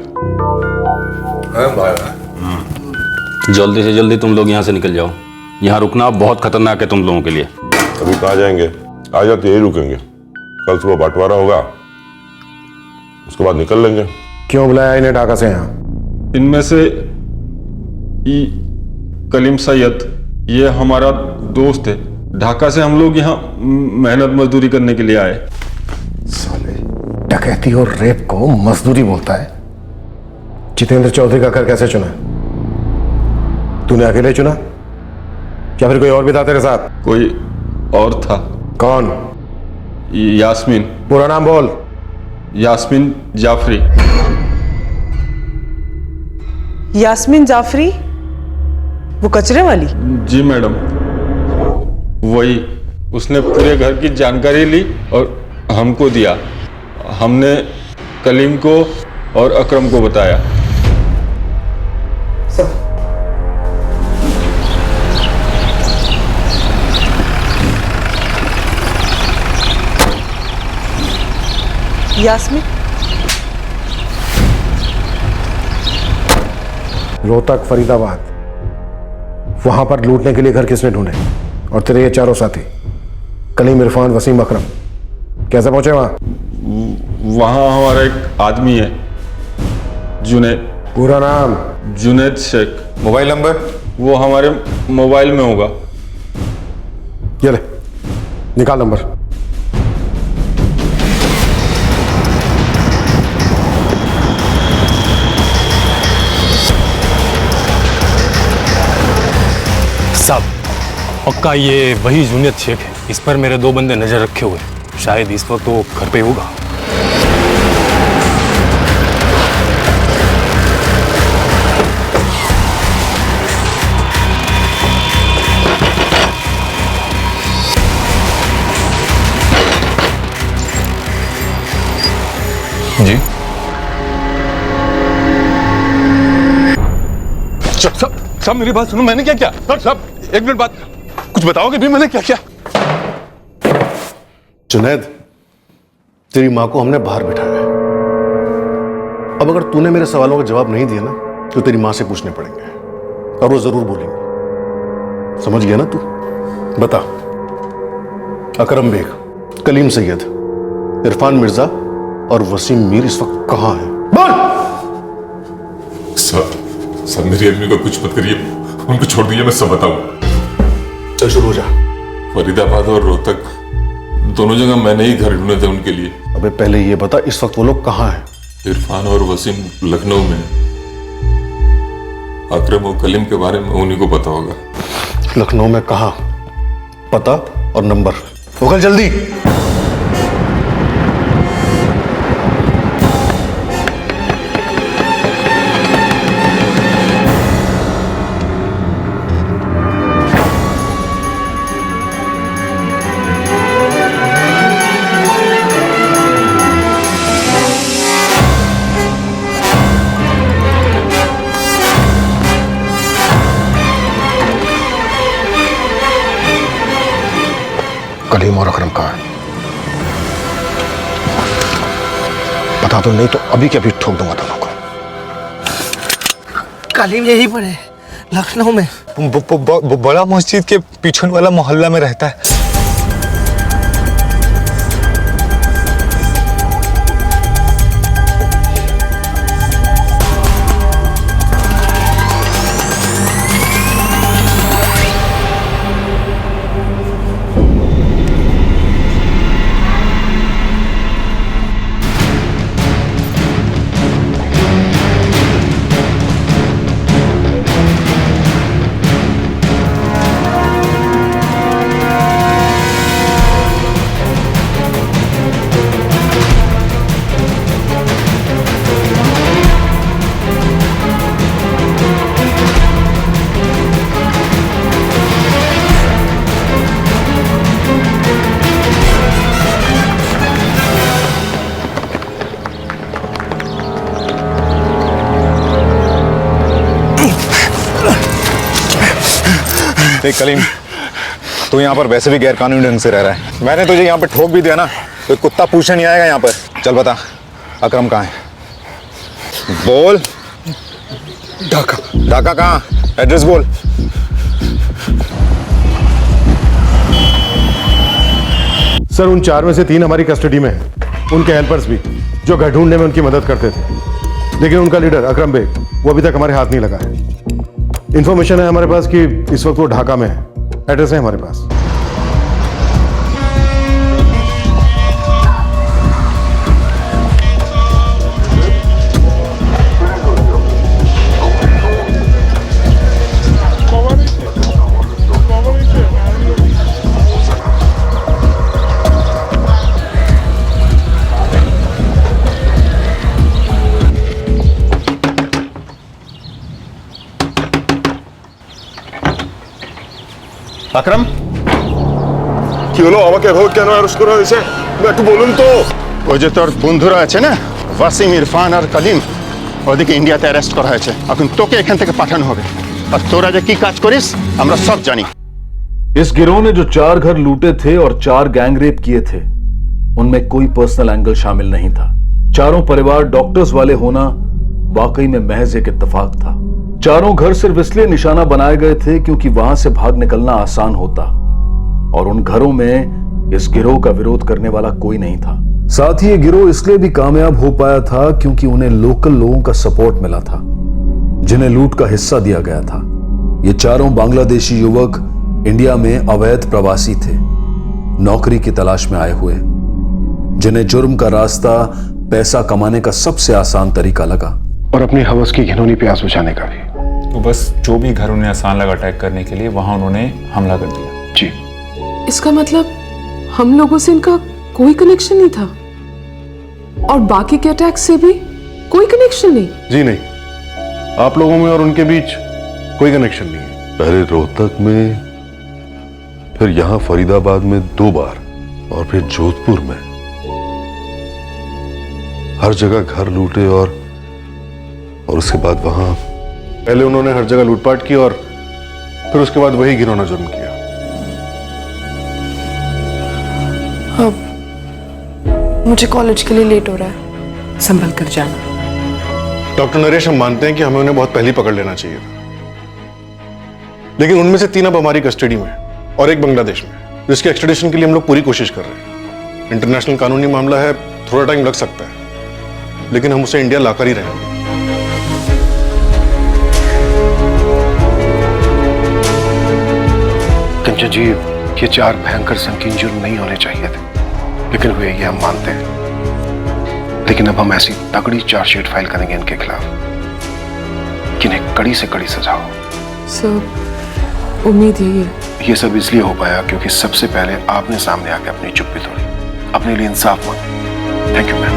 जल्दी से जल्दी तुम लोग यहाँ से निकल जाओ। यहाँ रुकना बहुत खतरनाक है तुम लोगों के लिए। अभी कहाँ जाएंगे? आज रात यही रुकेंगे, कल सुबह बंटवारा होगा, उसके बाद निकल लेंगे। क्यों बुलाया इन्हें ढाका से यहाँ? इनमें से कलीम सैयद ये हमारा दोस्त है। ढाका से हम लोग यहाँ मेहनत मजदूरी करने के लिए आए। साले डकैती और रेप को मजदूरी बोलता है। जितेंद्र चौधरी का घर कैसे चुना? तूने अकेले चुना या फिर कोई और भी था तेरे साथ? कोई और था। कौन? यास्मीन। पूरा नाम बोल। यास्मीन जाफरी। यास्मीन जाफरी, वो कचरे वाली? जी मैडम, वही। उसने पूरे घर की जानकारी ली और हमको दिया। हमने कलीम को और अकरम को बताया। यास्मीन? रोहतक, फरीदाबाद, वहां पर लूटने के लिए घर किसने ढूंढे? और तेरे ये चारों साथी कलीम, इरफान, वसीम, अकरम कैसे पहुंचे वहां? वहां हमारा एक आदमी है, जुनैद। पूरा नाम? जुनैद शेख। Mobile number? वो हमारे मोबाइल में होगा। ये ले, निकाल नंबर। साहब पक्का ये वही जुनैद शेख है। इस पर मेरे 2 बंदे नजर रखे हुए, शायद इस वक्त वो घर पे होगा। जी सब मेरी बात सुनो, मैंने क्या किया? सब एक मिनट बात, कुछ बताओगे भी मैंने क्या किया? जुनैद, तेरी माँ को हमने बाहर बिठाया है। अब अगर तूने मेरे सवालों का जवाब नहीं दिया ना तो तेरी माँ से पूछने पड़ेंगे और वो जरूर बोलेंगे। समझ गया ना तू? बता, अकरम बेग, कलीम सैयद, इरफान मिर्जा और वसीम मीर इस वक्त कहाँ हैं? बोल। सर मेरी आदमी को कुछ मत करिए, उनको छोड़ दीजिए, मैं सब बताऊंगा। चल शुरू हो जा। फरीदाबाद और रोहतक दोनों जगह मैंने ही घर ढूंढे थे उनके लिए। अबे पहले ये बता, इस वक्त वो लोग कहाँ हैं? इरफान और वसीम लखनऊ में। अकरम और कलीम के बारे में उन्हीं को पता होगा। लखनऊ में कहाँ? पता और नंबर। होगा जल्दी। कलीम और अकरम कहाँ है? बता दो, नहीं तो अभी के अभी ठोक दूंगा दोनों को। कलीम यहीं पर है, लखनऊ में। बड़ा मस्जिद के पीछे वाला मोहल्ला में रहता है। देख कलीम, तू यहाँ पर वैसे भी गैर कानूनी ढंग से रह रहा है। मैंने तुझे यहाँ पर ठोक भी दिया ना, तो कुत्ता पूछने नहीं आएगा यहाँ पर। चल बता, अकरम कहाँ है? बोल। ढाका। ढाका कहाँ? एड्रेस बोल। सर, उन 4 में से 3 हमारी कस्टडी में हैं। उनके हेल्पर्स भी, जो घर ढूंढने में उनकी मदद करते थे। लेकिन उनका लीडर अकरम बेग, वो अभी तक हमारे हाथ नहीं लगा है। इंफॉर्मेशन है हमारे पास कि इस वक्त वो ढाका में है। एड्रेस है हमारे पास। আকরাম, কি হলো? আমাকে এভাবে কেন অ্যারেস্ট করা হয়েছে? একটু বলুন তো। ওই যে তোর বন্ধুরা আছে না, ওয়াসিম, ইরফান আর কলিম, ওদেরকে ইন্ডিয়াতে অ্যারেস্ট করা হয়েছে। এখন তোকে এখান থেকে পাঠানো হবে। আর তোরা যে কি কাজ করিস আমরা সব জানি। इस गिरोह ने जो 4 घर लूटे थे और 4 गैंग रेप किए थे, उनमें कोई पर्सनल एंगल शामिल नहीं था। चारों परिवार डॉक्टर्स वाले होना वाकई में महज एक इत्तेफाक था। चारों घर सिर्फ इसलिए निशाना बनाए गए थे क्योंकि वहां से भाग निकलना आसान होता, और उन घरों में इस गिरोह का विरोध करने वाला कोई नहीं था। साथ ही ये गिरोह इसलिए भी कामयाब हो पाया था क्योंकि उन्हें लोकल लोगों का सपोर्ट मिला था, जिन्हें लूट का हिस्सा दिया गया था। ये चारों बांग्लादेशी युवक इंडिया में अवैध प्रवासी थे, नौकरी की तलाश में आए हुए, जिन्हें जुर्म का रास्ता पैसा कमाने का सबसे आसान तरीका लगा, और अपनी हवस की घिनौनी प्यास बुझाने का भी। तो बस जो भी घर उन्हें आसान लगा अटैक करने के लिए, वहां उन्होंने हमला कर दिया। जी। इसका मतलब हम लोगों से इनका कोई कनेक्शन नहीं था, और बाकी के अटैक से भी कोई कनेक्शन नहीं? जी नहीं, आप लोगों में और उनके बीच कोई कनेक्शन नहीं है। पहले रोहतक में, फिर यहां फरीदाबाद में 2 बार, और फिर जोधपुर में। हर जगह घर लूटे, और उसके बाद वहां पहले उन्होंने हर जगह लूटपाट की, और फिर उसके बाद वही घिनौना जुर्म किया। अब मुझे कॉलेज के लिए लेट हो रहा है, संभल कर जाना। डॉक्टर नरेश, हम मानते हैं कि हमें उन्हें बहुत पहले पकड़ लेना चाहिए था, लेकिन उनमें से 3 अब हमारी कस्टडी में और 1 बांग्लादेश में, जिसके एक्सट्रेडिशन के लिए हम लोग पूरी कोशिश कर रहे हैं। इंटरनेशनल कानूनी मामला है, थोड़ा टाइम लग सकता है, लेकिन हम उसे इंडिया लाकर ही रहेंगे। कंचन जी, ये 4 भयंकर संकीर्ण जुर्म नहीं होने चाहिए थे, लेकिन हुए ये हम मानते हैं। लेकिन अब हम ऐसी तगड़ी चार्जशीट फाइल करेंगे इनके खिलाफ कि इन्हें कड़ी से कड़ी सजा हो। सर उम्मीद यही है। ये सब इसलिए हो पाया क्योंकि सबसे पहले आपने सामने आके अपनी चुप्पी तोड़ी, अपने लिए इंसाफ मांगा। Thank you ma'am.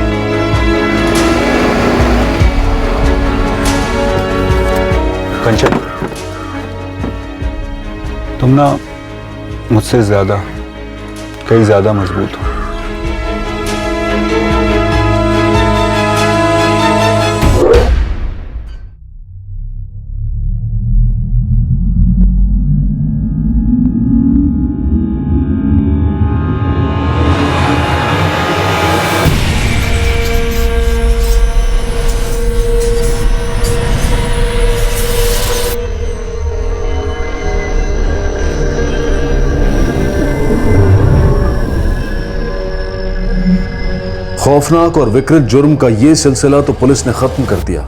कंचन, तुम ना मुझसे ज्यादा, कहीं ज्यादा मजबूत हो। खौफनाक और विकृत जुर्म का यह सिलसिला तो पुलिस ने खत्म कर दिया,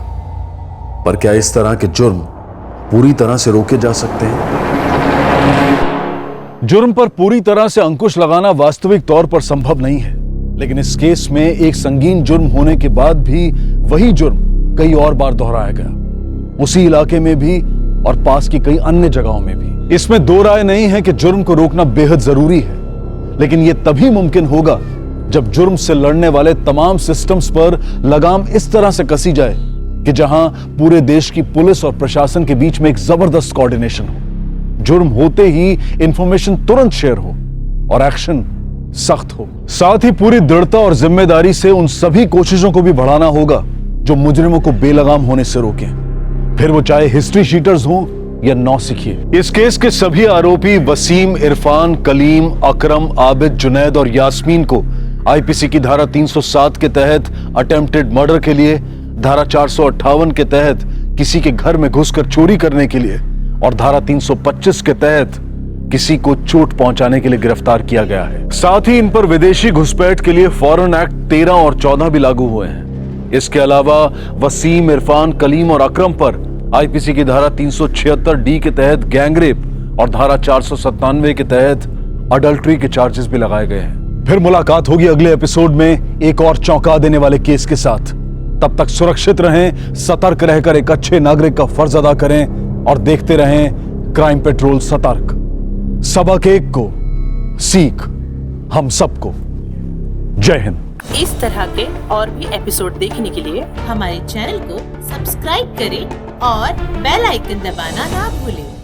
पर क्या इस तरह के जुर्म पूरी तरह से रोके जा सकते हैं? जुर्म पर पूरी तरह से अंकुश लगाना वास्तविक तौर पर संभव नहीं है, लेकिन इस केस में एक संगीन जुर्म होने के बाद भी वही जुर्म कई और बार दोहराया गया, उसी इलाके में भी और पास की कई अन्य जगहों में भी। इसमें दो राय नहीं है कि जुर्म को रोकना बेहद जरूरी है, लेकिन यह तभी मुमकिन होगा जब जुर्म से लड़ने वाले तमाम सिस्टम्स पर लगाम इस तरह से कसी जाए कि जहां पूरे देश की पुलिस और प्रशासन के बीच में एक जबरदस्त कोऑर्डिनेशन हो, जुर्म होते ही इंफॉर्मेशन तुरंत शेयर हो और एक्शन सख्त हो। साथ ही पूरी दृढ़ता और जिम्मेदारी से उन सभी कोशिशों को भी बढ़ाना होगा जो मुजरिमों को बेलगाम होने से रोकें, फिर वो चाहे हिस्ट्री शीटर्स हों या नौसिखिए। इस केस के सभी आरोपी वसीम, इरफान, कलीम, अकरम, आबिद, जुनैद और यास्मीन को आईपीसी की धारा 307 के तहत अटेम्प्टेड मर्डर के लिए, धारा 458 के तहत किसी के घर में घुसकर चोरी करने के लिए और धारा 325 के तहत किसी को चोट पहुंचाने के लिए गिरफ्तार किया गया है। साथ ही इन पर विदेशी घुसपैठ के लिए फॉरेन एक्ट 13 और 14 भी लागू हुए हैं। इसके अलावा वसीम, इरफान, कलीम और अकरम पर आईपीसी की धारा 376D के तहत गैंगरेप और धारा 497 के तहत अडल्ट्री के चार्जेस भी लगाए गए हैं। फिर मुलाकात होगी अगले एपिसोड में एक और चौंका देने वाले केस के साथ। तब तक सुरक्षित रहें, सतर्क रहकर एक अच्छे नागरिक का फर्ज अदा करें और देखते रहें क्राइम पेट्रोल सतर्क। सबक एक को सीख हम सबको। जय हिंद। इस तरह के और भी एपिसोड देखने के लिए हमारे चैनल को सब्सक्राइब करें और बेल आइकन दबाना ना भूलें।